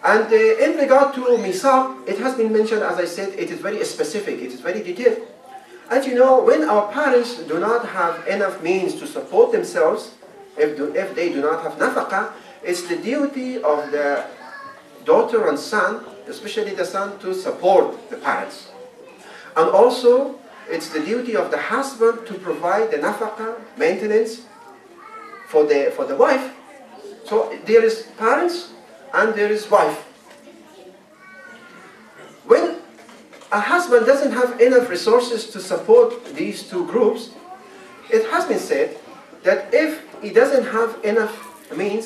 [SPEAKER 1] And in regard to misaq, it has been mentioned, as I said, it is very specific, it is very detailed. And you know, when our parents do not have enough means to support themselves, if they do not have nafaqah, it's the duty of the daughter and son, especially the son, to support the parents. And also, it's the duty of the husband to provide the nafaqah, maintenance, for the wife. So there is parents and there is wife. When a husband doesn't have enough resources to support these two groups, it has been said that if he doesn't have enough means,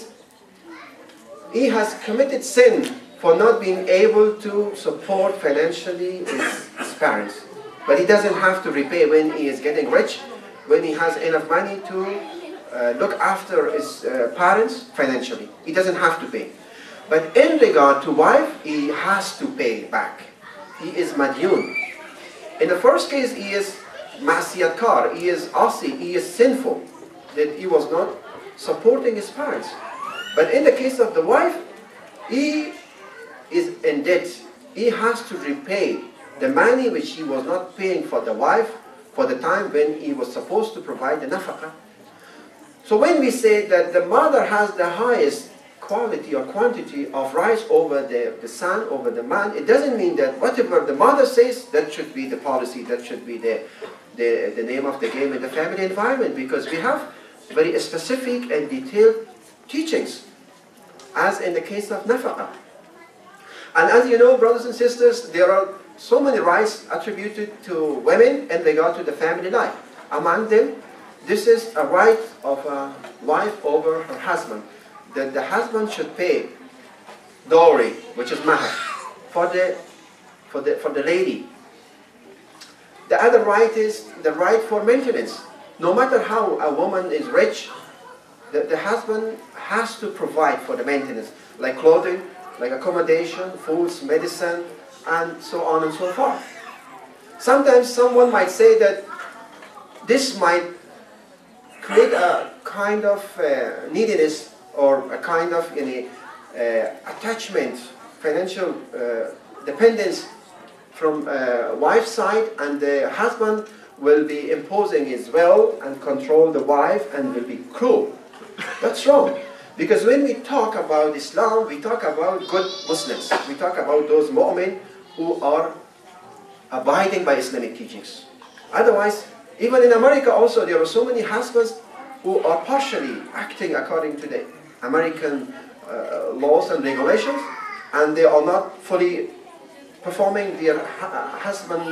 [SPEAKER 1] he has committed sin for not being able to support financially his parents. But he doesn't have to repay when he is getting rich, when he has enough money to look after his parents financially. He doesn't have to pay. But in regard to wife, he has to pay back. He is madyun. In the first case, he is ma'siyatkar, he is asi, he is sinful, that he was not supporting his parents. But in the case of the wife, he is in debt. He has to repay the money which he was not paying for the wife for the time when he was supposed to provide the nafaqah. So when we say that the mother has the highest quality or quantity of rights over the son, over the man, it doesn't mean that whatever the mother says, that should be the policy, that should be the name of the game in the family environment, because we have very specific and detailed teachings, as in the case of nafaqah. And as you know, brothers and sisters, there are so many rights attributed to women in regard to the family life. Among them, this is a right of a wife over her husband, that the husband should pay dowry, which is mahar, for the lady. The other right is the right for maintenance. No matter how a woman is rich, the husband has to provide for the maintenance, like clothing, like accommodation, foods, medicine, and so on and so forth. Sometimes someone might say that this might create a kind of neediness or a kind of attachment, financial dependence from wife's side, and the husband will be imposing his will and control the wife and will be cruel. That's wrong. Because when we talk about Islam, we talk about good Muslims. We talk about those mu'min who are abiding by Islamic teachings. Otherwise, even in America also, there are so many husbands who are partially acting according to the American laws and regulations, and they are not fully performing their husband,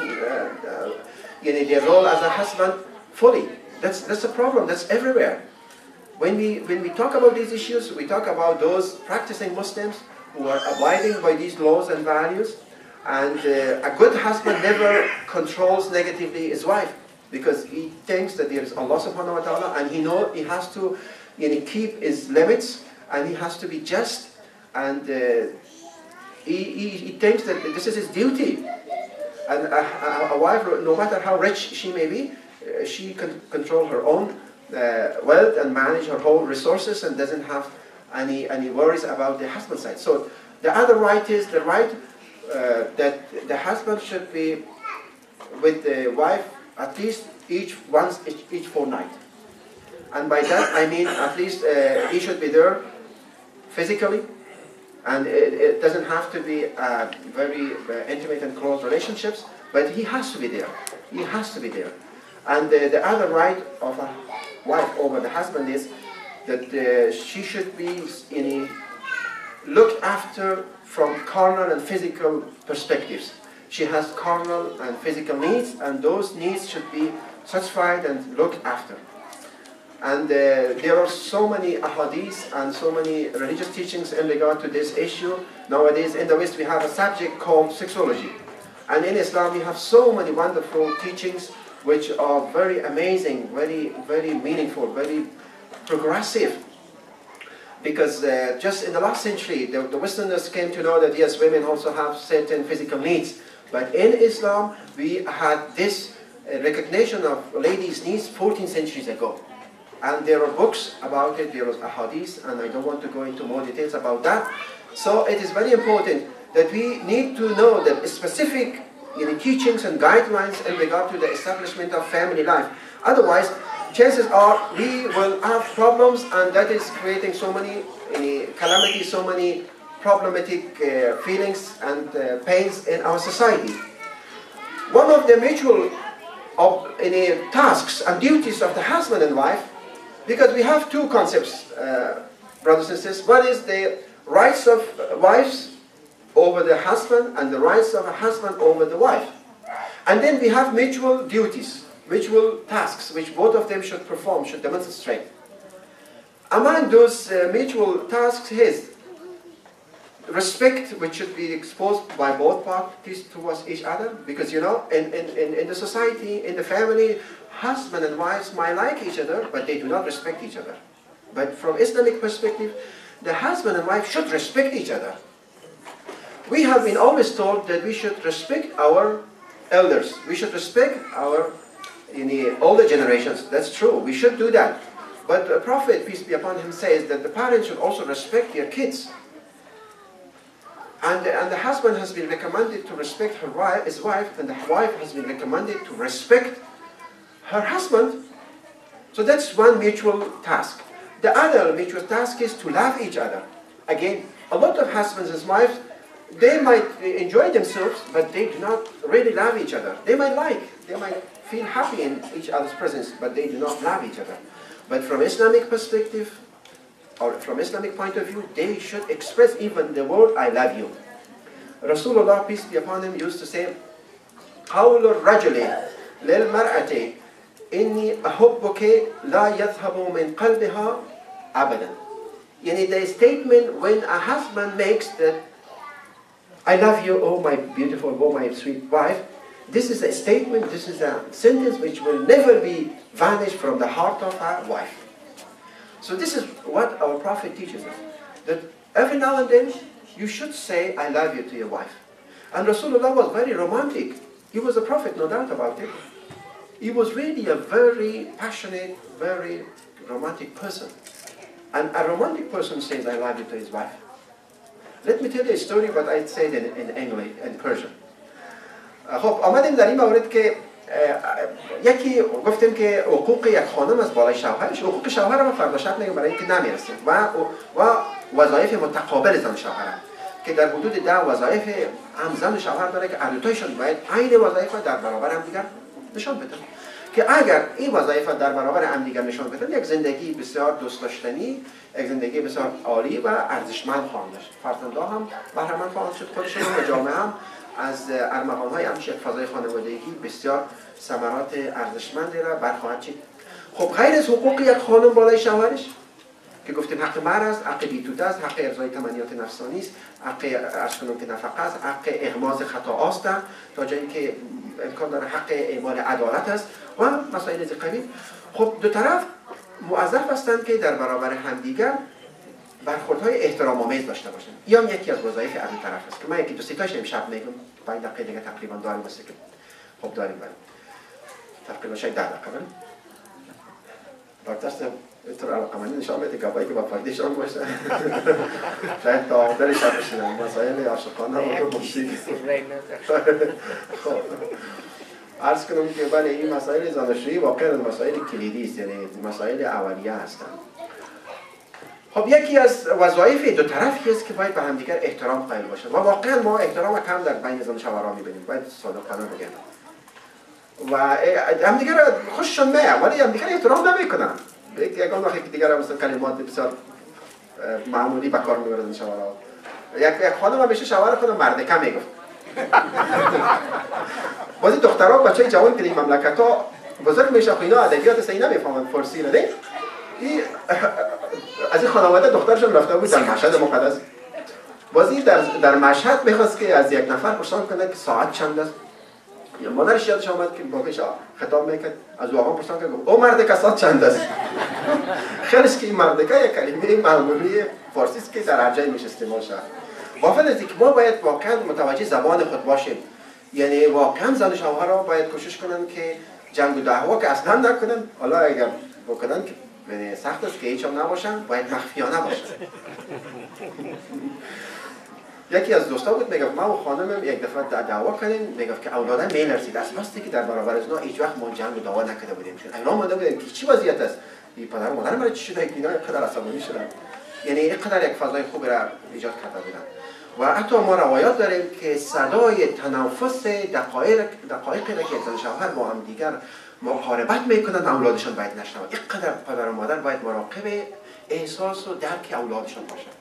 [SPEAKER 1] their role as a husband fully. That's a problem. That's everywhere. When we talk about these issues, we talk about those practicing Muslims who are abiding by these laws and values. And a good husband never controls negatively his wife, because he thinks that there is Allah subhanahu wa ta'ala, and he knows he has to keep his limits, and he has to be just, and he thinks that this is his duty. And a wife, no matter how rich she may be, she can control her own wealth and manage her whole resources, and doesn't have any worries about the husband side. So the other right is the right that the husband should be with the wife at least each fortnight. And by that I mean at least he should be there physically, and it doesn't have to be very intimate and close relationships, but he has to be there. He has to be there. And the other right of a wife over the husband is that she should be looked after from carnal and physical perspectives. She has carnal and physical needs, and those needs should be satisfied and looked after. And there are so many ahadith and so many religious teachings in regard to this issue. Nowadays in the West we have a subject called sexology. And in Islam we have so many wonderful teachings which are very amazing, very, very meaningful, very progressive. Because just in the last century, the Westerners came to know that yes, women also have certain physical needs. But in Islam, we had this recognition of ladies' needs 14 centuries ago. And there are books about it, there is a hadith, and I don't want to go into more details about that. So it is very important that we need to know that specific teachings and guidelines in regard to the establishment of family life. Otherwise, chances are we will have problems, and that is creating so many calamities, so many problematic feelings and pains in our society. One of the mutual tasks and duties of the husband and wife, because we have two concepts, brothers and sisters. One is the rights of wives over the husband, and the rights of a husband over the wife. And then we have mutual duties, mutual tasks, which both of them should perform, should demonstrate. Among those mutual tasks is respect, which should be exposed by both parties towards each other, because in the society, in the family, husband and wives might like each other, but they do not respect each other. But from Islamic perspective, the husband and wife should respect each other. We have been always told that we should respect our elders. We should respect our older generations. That's true. We should do that. But the Prophet, peace be upon him, says that the parents should also respect their kids. And the husband has been recommended to respect his wife, and the wife has been recommended to respect her husband. So that's one mutual task. The other mutual task is to love each other. Again, a lot of husbands and wives, they might enjoy themselves, but they do not really love each other. They might feel happy in each other's presence, but they do not love each other. But from Islamic perspective, or from Islamic point of view, they should express even the word, I love you. Rasulullah, peace be upon him, used to say, قَوْلُ الرَّجُلِ لِلْمَرْأَةِ إِنِّي أَحُبُّكِ لَا يَذْهَبُ مِنْ قَلْبِهَا أَبَدًا. The statement when a husband makes that, I love you, oh my beautiful, oh my sweet wife, this is a statement, this is a sentence which will never be vanished from the heart of our wife. So this is what our Prophet teaches us, that every now and then you should say, I love you to your wife. And Rasulullah was very romantic. He was a prophet, no doubt about it. He was really a very passionate, very romantic person. And a romantic person says, I love you to his wife. Let me tell you a story what I said in English and Persian. خب آمدیم در این مورد که یکی گفتیم که حقوق یک خانم از بالای شوهرش، حقوق شوهر ما فردا شب میگم برای اینکه نمیرسیم و وظایف متقابل زن شوهر که در حدود 10 وظایف هم زن و شوهر داره که هر دو تایشون باید عین وظایف در برابر هم دیگر نشان بدن. که اگر این وظایف در برابر هم دیگر نشان بدن، یک زندگی بسیار دوست داشتنی، یک زندگی بسیار عالی و ارزشمند خواهند داشت. فرزندها هم بهره‌مند خواهند شد، خودشون و جامعه هم از ارمغان‌های همچین فضای خانوادگی بسیار ثمرات ارزشمندی را برخواهد چید. خب غیر از حقوق یک خانم بالای شوهرش که گفتیم حق مهر است، حق بیتوته است، حق ارضای تمنیات نفسانی است، حق عرض کنم که نفقه است، حق اغماض خطا است تا جایی که امکان داره، حق اعمال عدالت است و مسائل از قبیل. خب دو طرف موظف هستند که در برابر همدیگر برخوردهای احترام آمیز داشته باشند. یا یکی از وظایف هر دو طرف است که من یکی دو سه تاش امشب میگم، 5 دقیقه دیگه تقریبا داریم واسه که خب داریم ولی تقریبا شاید 10 دقیقه ولی دکتر استر علاقمندی نشان بده که باید که با فایدهشان باشه. شاید تا آخر شب بشینم مسائل عاشقانه و موسیقی. خب عرض کنم که بله این مسائل زناشویی واقعا مسائل کلیدی است، یعنی مسائل اولیه هستند. خب یکی از وظایف دو طرفی است که باید به همدیگر احترام قائل باشند و واقعا ما احترام کم در بین زن و شوهرها می‌بینیم، باید صادقانه بگم. و همدیگر خوششون میاد ولی همدیگر احترام نمیکنن. یکان وقتی که دیگر مثلا کلمات بسیار معمولی به کار میبرن شوهرها. یک خانم همیشه شوهر خودم مردکه میگفت. بعضی دخترها بچهای جوان که این مملکت‌ها بزرگ میشه خو اینا ادبیات سعی نمیفهمن فارسی رو ده. از این خانواده دخترشون رفته بود در مشهد مقدس. بعضی در مشهد میخواست که از یک نفر پرسان کنه که ساعت چند است. یا مادرش یادش آمد که باقیش خطاب میکرد از او آقا پرسان کرد او مرد که ساعت چند است. خیلیش که این مرد که یک کلمه معمولی فارسی است که در هر جای میشه استعمال شود. وافد از اینکه ما باید واقعا متوجه زبان خود باشیم، یعنی واقعا زن و شوهرها باید کوشش کنن که جنگ و دعوا که اصلا نکنن، حالا اگر بکنن که یعنی سخت است که هیچ هم نباشن، باید مخفیانه باشن. یکی از دوستا بود میگفت ما و خانمم یک دفعه دعوا کردیم، میگفت که اولادم میلرزید از بس که در برابر از اونا هیچ وقت ما جنگ و دعوا نکرده بودیم. چون اینا اومده بودن که چی وضعیت است؟ این پدر و مادر من چی شده که اینا اینقدر عصبانی شدن؟ یعنی اینقدر یک فضای خوبی را ایجاد کرده بودن. و حتی ما روایات داریم که صدای تنفس دقایقی را که زن شوهر با هم دیگر مقاربت میکنن اولادشان باید نشنوند. اینقدر پدر و مادر باید مراقب احساس و درک اولادشان باشند.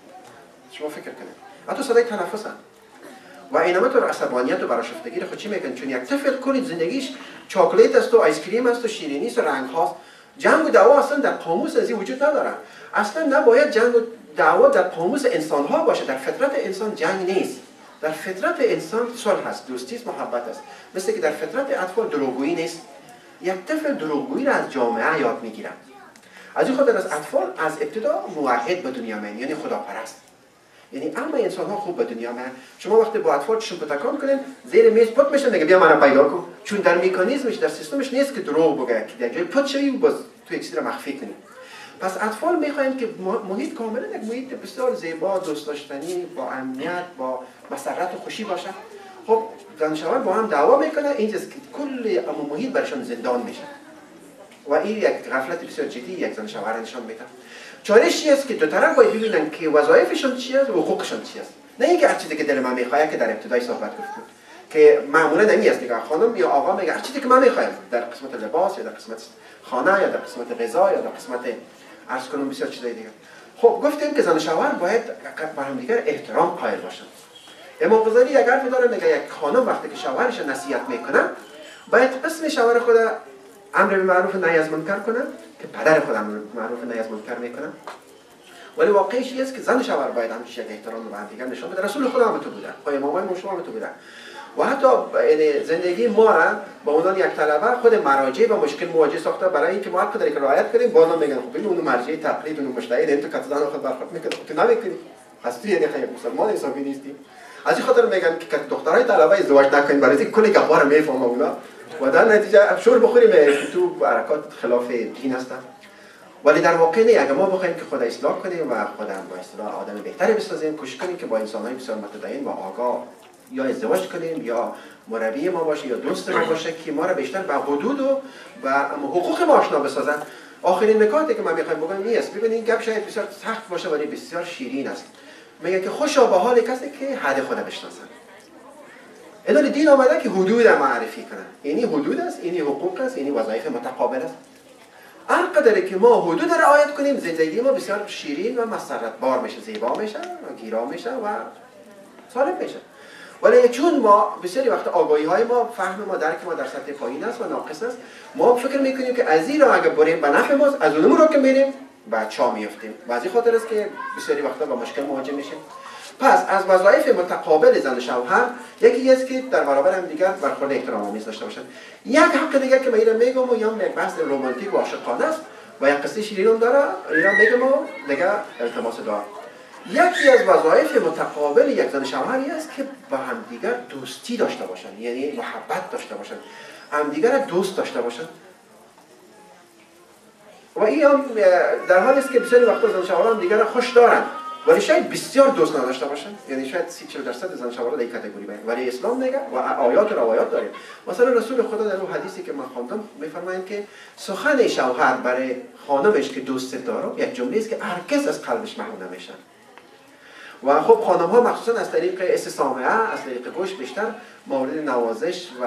[SPEAKER 1] شما فکر کنید حتی صدای تنفس هم و اینما تو عصبانیت و براشفتگی رو خود چی میگن؟ چون یک طفل کلی زندگیش چاکلیت است و آیس کریم است و شیرینی است و رنگ هاست. جنگ و دعوا اصلا در قاموس ازی وجود نداره. اصلا نباید جنگ و دعوا در قاموس انسان ها باشه. در فطرت انسان جنگ نیست. در فطرت انسان صلح است، دوستی است، محبت است. مثل که در فطرت اطفال دروغگویی نیست. یک طفل دروغگویی را از جامعه یاد میگیرد. از این خاطر از اطفال از ابتدا موحد به دنیا میان، یعنی خداپرست. یعنی اما انسان ها خوب به دنیا میان. شما وقتی با اطفال چشم پتکان کنین زیر میز پت میشن میگه بیا منو پیدا کن، چون در مکانیزمش در سیستمش نیست که دروغ بگه که در جای پت شوی و باز تو یک چیز را مخفی کنی. پس اطفال میخوایم که محیط کاملا یک محیط بسیار زیبا، دوست داشتنی، با امنیت، با مسرت و خوشی باشه. خب زن و شوهر با هم دعوا میکنه، اینجاست که کل محیط برشان زندان میشه و این یک غفلت بسیار جدی یک زن و شوهر نشان میده. چاره‌اش چی است که دو طرف باید ببینن که وظایفشون چی است و حقوقشون چی است. نه اینکه هر چیزی که دل من میخواد که در ابتدای صحبت گفتم که معمولا نمی است که خانم یا آقا میگه هر چیزی که من میخوام در قسمت لباس یا در قسمت خانه یا در قسمت غذا یا در قسمت عرض کنم بسیار چیزای دیگه. خب گفتیم که زن و شوهر باید به هم دیگر احترام قائل باشن. امام غزالی یک حرف داره میگه یک خانم وقتی که شوهرش نصیحت میکنه باید اسم شوهر خود امر به معروف و نهی از منکر کنه که پدر خود امر به معروف و نهی از منکر میکنه. ولی واقعیش این است که زن و شوهر باید همیشه یک احترام رو به هم دیگر نشان بده. رسول خدا هم تو بودن، امامای ما شما هم تو بودن. و حتی زندگی ما را با عنوان یک طلبه خود مراجع با مشکل مواجه ساخته برای اینکه ما هر کدوم رعایت کنیم. بالا میگن خب ببین اون مرجع تقلید اون مجتهد این تو کتزان خود برخورد میکنه، تو نمیکنی، پس تو یعنی خیلی مسلمان حسابی نیستی. از این خاطر میگن که دخترای طلبه ازدواج نکنین برای اینکه کلی گوار میفهمه اونا و در نتیجه شور بخوریم تو حرکات خلاف دین هستن. ولی در واقع نه. اگر ما بخوایم که خود اصلاح کنیم و خودم با اصطلاح آدم بهتری بسازیم، کوشش کنیم که با انسان‌های بسیار متدین و آگاه یا ازدواج کنیم یا مربی ما باشه یا دوست ما باشه که ما را بیشتر به حدود و حقوق ما آشنا بسازن. آخرین نکاتی که من میخوایم بگم این است. ببینید این گپ شاید بسیار سخت باشه ولی بسیار شیرین است. میگه که خوشا به حال کسی که حد خود بشناسن. اداره دین آمده که حدود معرفی کنن. اینی حدود است، اینی حقوق است، اینی وظایف متقابل است. هر قدر که ما حدود را رعایت کنیم زندگی ما بسیار شیرین و مسرت بار میشه، زیبا میشه و گیرا میشه و سالم میشه. ولی چون ما بسیاری وقت آگاهی های ما، فهم ما، درک ما در سطح پایین است و ناقص است، ما فکر میکنیم که از این را اگر بریم به نفع ماست، از اونمون رو که میریم به چا میفتیم و از این خاطر است که بسیاری وقتا با مشکل مواجه میشیم. پس از وظایف متقابل زن و شوهر یکی است که در برابر هم دیگر برخورد احترام‌آمیز داشته باشند. یک حق دیگر که من اینو میگم و یا یک بحث رمانتیک و عاشقانه است و یک قصه شیرین هم داره، اینا میگم و دیگه التماس دعا. یکی از وظایف متقابل یک زن و شوهری است که با همدیگر دوستی داشته باشند، یعنی محبت داشته باشند، همدیگر دوست داشته باشند. و این هم در حالی است که بسیاری وقتا زن و شوهر هم دیگر خوش دارند ولی شاید بسیار دوست نداشته باشن، یعنی شاید 30-40% زن شوهر در این کاتگوری باید. ولی اسلام میگه و آیات و روایات داره. مثلا رسول خدا در اون حدیثی که من خواندم میفرمایند که سخن شوهر برای خانمش که دوست داره یک جمله است که هرگز از قلبش محو نمیشه. و خب خانم ها مخصوصا از طریق استسامه، از طریق گوش بیشتر مورد نوازش و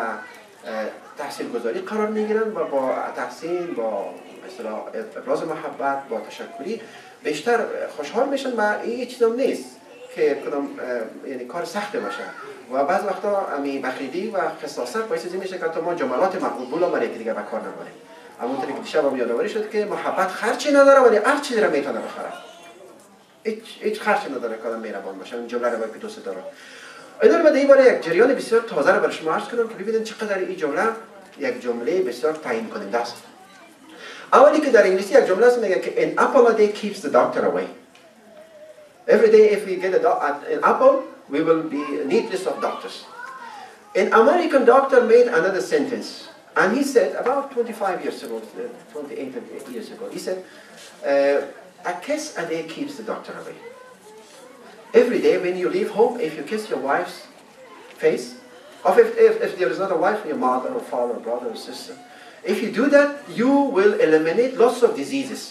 [SPEAKER 1] تحسین‌گذاری قرار میگیرن و با تحسین، با مثلا ابراز محبت، با تشکری بیشتر خوشحال میشن و این چیزم نیست که کدام یعنی کار سخت باشه. و بعض وقتا امی بخیلی و خصاصت باعث میشه که تا ما جملات مقبول رو برای دیگه به کار نبریم. همونطوری که دیشب هم یادآوری شد که محبت خرچی نداره ولی هر چیزی رو میتونه بخره. هیچ خرچی نداره که آدم مهربان باشه. این جمله رو باید که دوست داره. اینا من این باره یک جریان بسیار تازه رو برای شما عرض کنم که ببینید چقدر این جمله یک جمله بسیار تعیین کننده است. اولی که در انگلیسی یک جمله است میگه که an apple a day keeps the doctor away. Every day if we get an apple, we will be needless of doctors. An American doctor made another sentence and he said about 25 years ago, 28 years ago, he said a kiss a day keeps the doctor away. Every day when you leave home, if you kiss your wife's face, or if there is not a wife, your mother or father or brother or sister, if you do that, you will eliminate lots of diseases.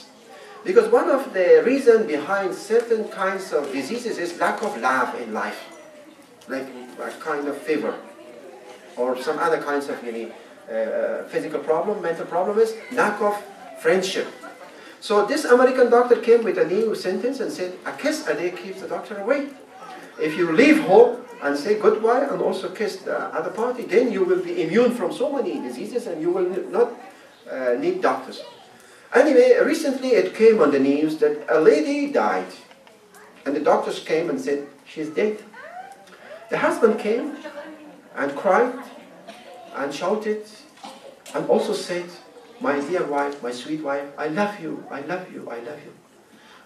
[SPEAKER 1] Because one of the reasons behind certain kinds of diseases is lack of love in life. Like a kind of fever. Or some other kinds of physical problem, mental problem is lack of friendship. So this American doctor came with a new sentence and said, a kiss a day keeps the doctor away. If you leave home and say goodbye and also kiss the other party, then you will be immune from so many diseases and you will not need doctors. Anyway, recently it came on the news that a lady died and the doctors came and said, she's dead. The husband came and cried and shouted and also said, my dear wife, my sweet wife, I love you, I love you, I love you.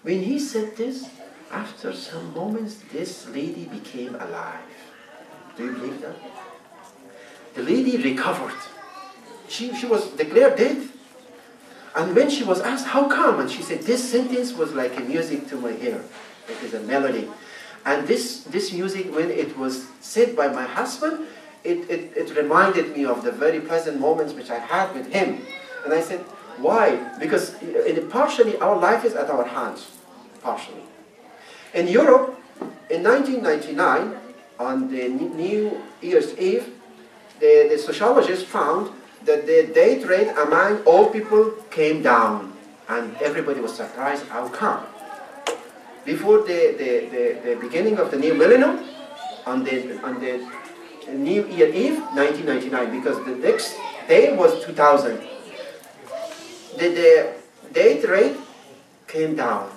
[SPEAKER 1] When he said this, after some moments, this lady became alive. Do you believe that? The lady recovered. She was declared dead. And when she was asked, how come? And she said, this sentence was like a music to my ear. It is a melody. And this music, when it was said by my husband, it reminded me of the very pleasant moments which I had with him. And I said, why? Because partially our life is at our hands. Partially. In Europe, in 1999, on the New Year's Eve, the sociologists found that the date rate among old people came down. And everybody was surprised, how come? Before the beginning of the new millennium, on the New Year Eve, 1999, because the next day was 2000. The date rate came down.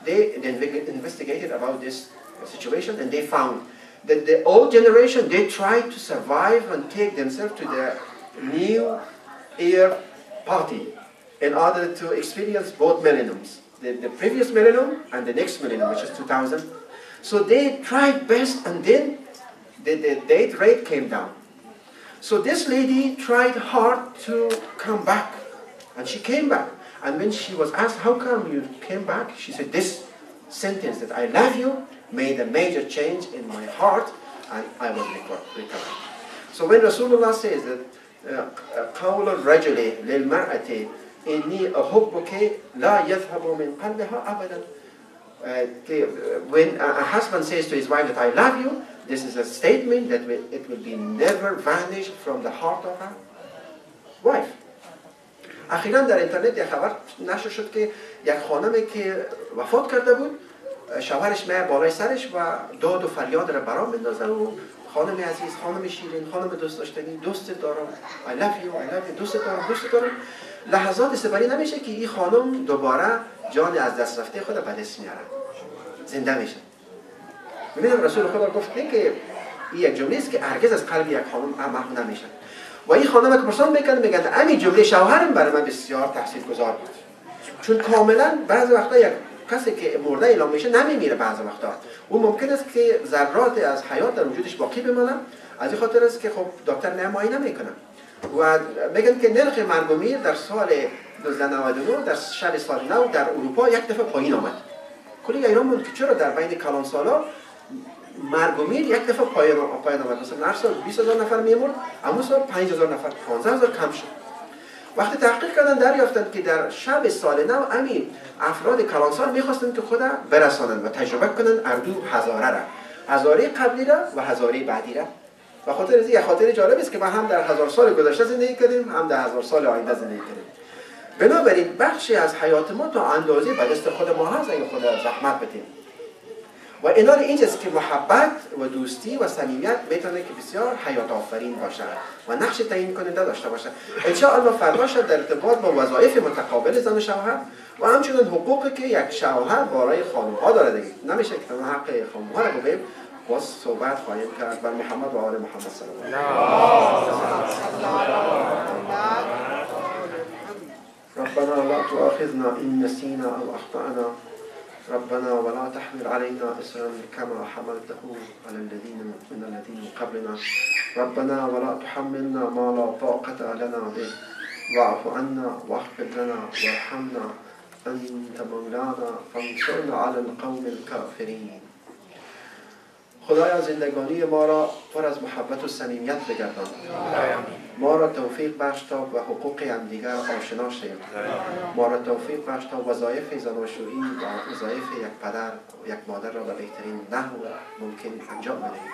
[SPEAKER 1] They investigated about this situation and they found that the old generation, they tried to survive and take themselves to the New Year party in order to experience both millenniums. The previous millennium and the next millennium, which is 2000. So they tried best and then the date rate came down. So this lady tried hard to come back. And she came back. And when she was asked, how come you came back? She said, this sentence that I love you made a major change in my heart and I was recovered. So when Rasulullah says that قول الرجل للمرأة إني أحبك لا يذهب من قلبها أبدا. When a husband says to his wife that I love you, this is a statement that it will be never vanish from the heart of her wife. اخیراً در اینترنت یک خبر نشر شد که یک خانمی که وفات کرده بود، شوهرش میاد بالای سرش و داد و فریاد را برام میندازه و خانم عزیز، خانم شیرین، خانم دوست داشتنی، دوست دارم، I love you، دوست دارم. لحظات سپری نمیشه که این خانم دوباره جان از دست رفته خود به دست میاره، زنده میشه. میبینم رسول خدا گفت نه که این یک جمله است که هرگز از قلب یک خانم محو نمیشه. و این خانم که پرسان میگن همین جمله شوهرم برای من بسیار تاثیرگذار بود، چون کاملا بعضی وقتا یک کسی که مرده اعلام میشه نمیمیره، بعضی وقتا او ممکن است که ذرات از حیات در وجودش باقی بمانه. از این خاطر است که خب دکتر معاینه میکنه و میگن که نرخ مرگ و میر در سال 1999 در شب سال نو در اروپا یک دفعه پایین آمد. کلی ایران بود که چرا در بین کلان سالا مرگ و میر یک دفعه پایین آمد. مثلا هر سال 20,000 نفر میمرد، اما سال 5,000 نفر، 15,000 کم شد. وقتی تحقیق کردن دریافتند که در شب سال نو همین افراد کلانسال میخواستند که خدا برسانند و تجربه کنند اردو هزاره را، هزاره قبلی را و هزاره بعدی را. و خاطر از این خاطر جالب است که ما هم در 1000 سال گذشته زندگی کردیم، هم در 1000 سال آینده زندگی کردیم. بنابراین بخشی از حیات ما تا اندازه به دست خود ما هست اگه خدا زحمت بدیم. و اینال اینجاست که محبت و دوستی و صمیمیت میتونه که بسیار حیات آفرین باشه و نقش تعیین کننده داشته باشه. ان شاء الله فردا شد در ارتباط با وظایف متقابل زن و شوهر و همچنین حقوقی که یک شوهر بالای خانم‌ها داره دیگه. نمیشه که تمام حق خانم‌ها رو بگیم. باز صحبت خواهیم کرد بر محمد و آل محمد صلی الله علیه و ربنا لا تؤاخذنا ان نسينا او اخطأنا ربنا ولا تحمل علينا إصرا كما حملته على الذين من قبلنا ربنا ولا تحملنا ما لا طاقة لنا به واعف عنا واغفر لنا وارحمنا أنت مولانا فانصرنا على القوم الكافرين. خدایا زندگانی ما را پر از محبت و صمیمیت بگردان. ما را توفیق بخش تا و حقوق همدیگر آشنا شویم. ما را توفیق بخش تا وظایف زناشویی و وظایف یک پدر و یک مادر را به بهترین نحو ممکن انجام بدهیم.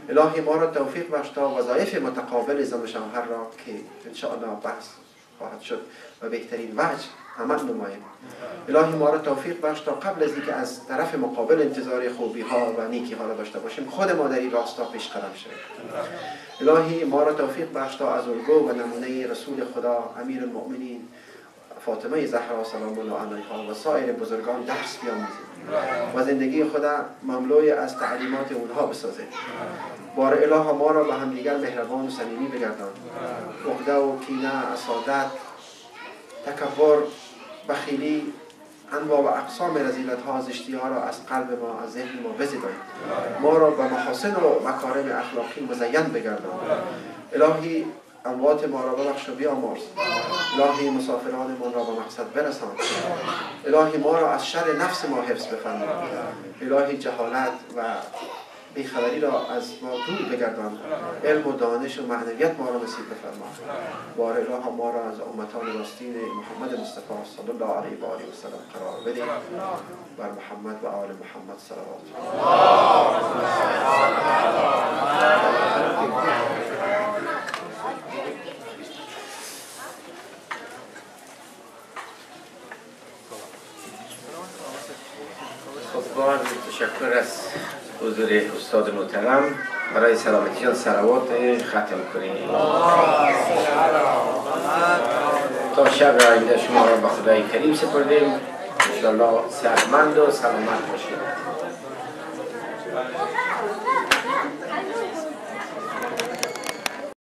[SPEAKER 1] الهی ما را توفیق بخش تا وظایف متقابل زن و شوهر را که ان شاء الله بحث خواهد شد و بهترین وجه عمل نماییم. الهی ما را توفیق بخش تا قبل از اینکه از طرف مقابل انتظار خوبی ها و نیکی ها را داشته باشیم خود ما در این راستا پیش قدم شویم. الهی ما را توفیق بخش تا از الگو و نمونه رسول خدا امیر المؤمنین فاطمه زهرا سلام الله علیها و سایر بزرگان درس بیاموزیم و زندگی خدا مملوی از تعلیمات اونها بسازیم. بار اله ما را به همدیگر مهربان و صمیمی بگردان. عقده و کینه، حسادت، تکبر، بخیلی، انواع و اقسام رذیلت ها، زشتی ها را از قلب ما، از ذهن ما بزدای. ما را به محاسن و مکارم اخلاقی مزین بگردان. الهی اموات ما را ببخش و بیامرز. الهی مسافرانمان را به مقصد برسان. الهی ما را از شر نفس ما حفظ بفرما. الهی جهالت و بیخبری را از ما دور بگردان. علم و دانش و معنویت ما را نصیب بفرما. بار اله ما را از امتان راستین محمد مصطفی صلی الله علیه و آله و سلم قرار بده. بر محمد و آل محمد صلوات.
[SPEAKER 2] بار تشکر از حضور استاد محترم. برای سلامتیشان صلوات ختم کنیم. تا شب آینده شما را به خدای کریم سپردیم. انشاءالله صحتمند و سلامت باشید.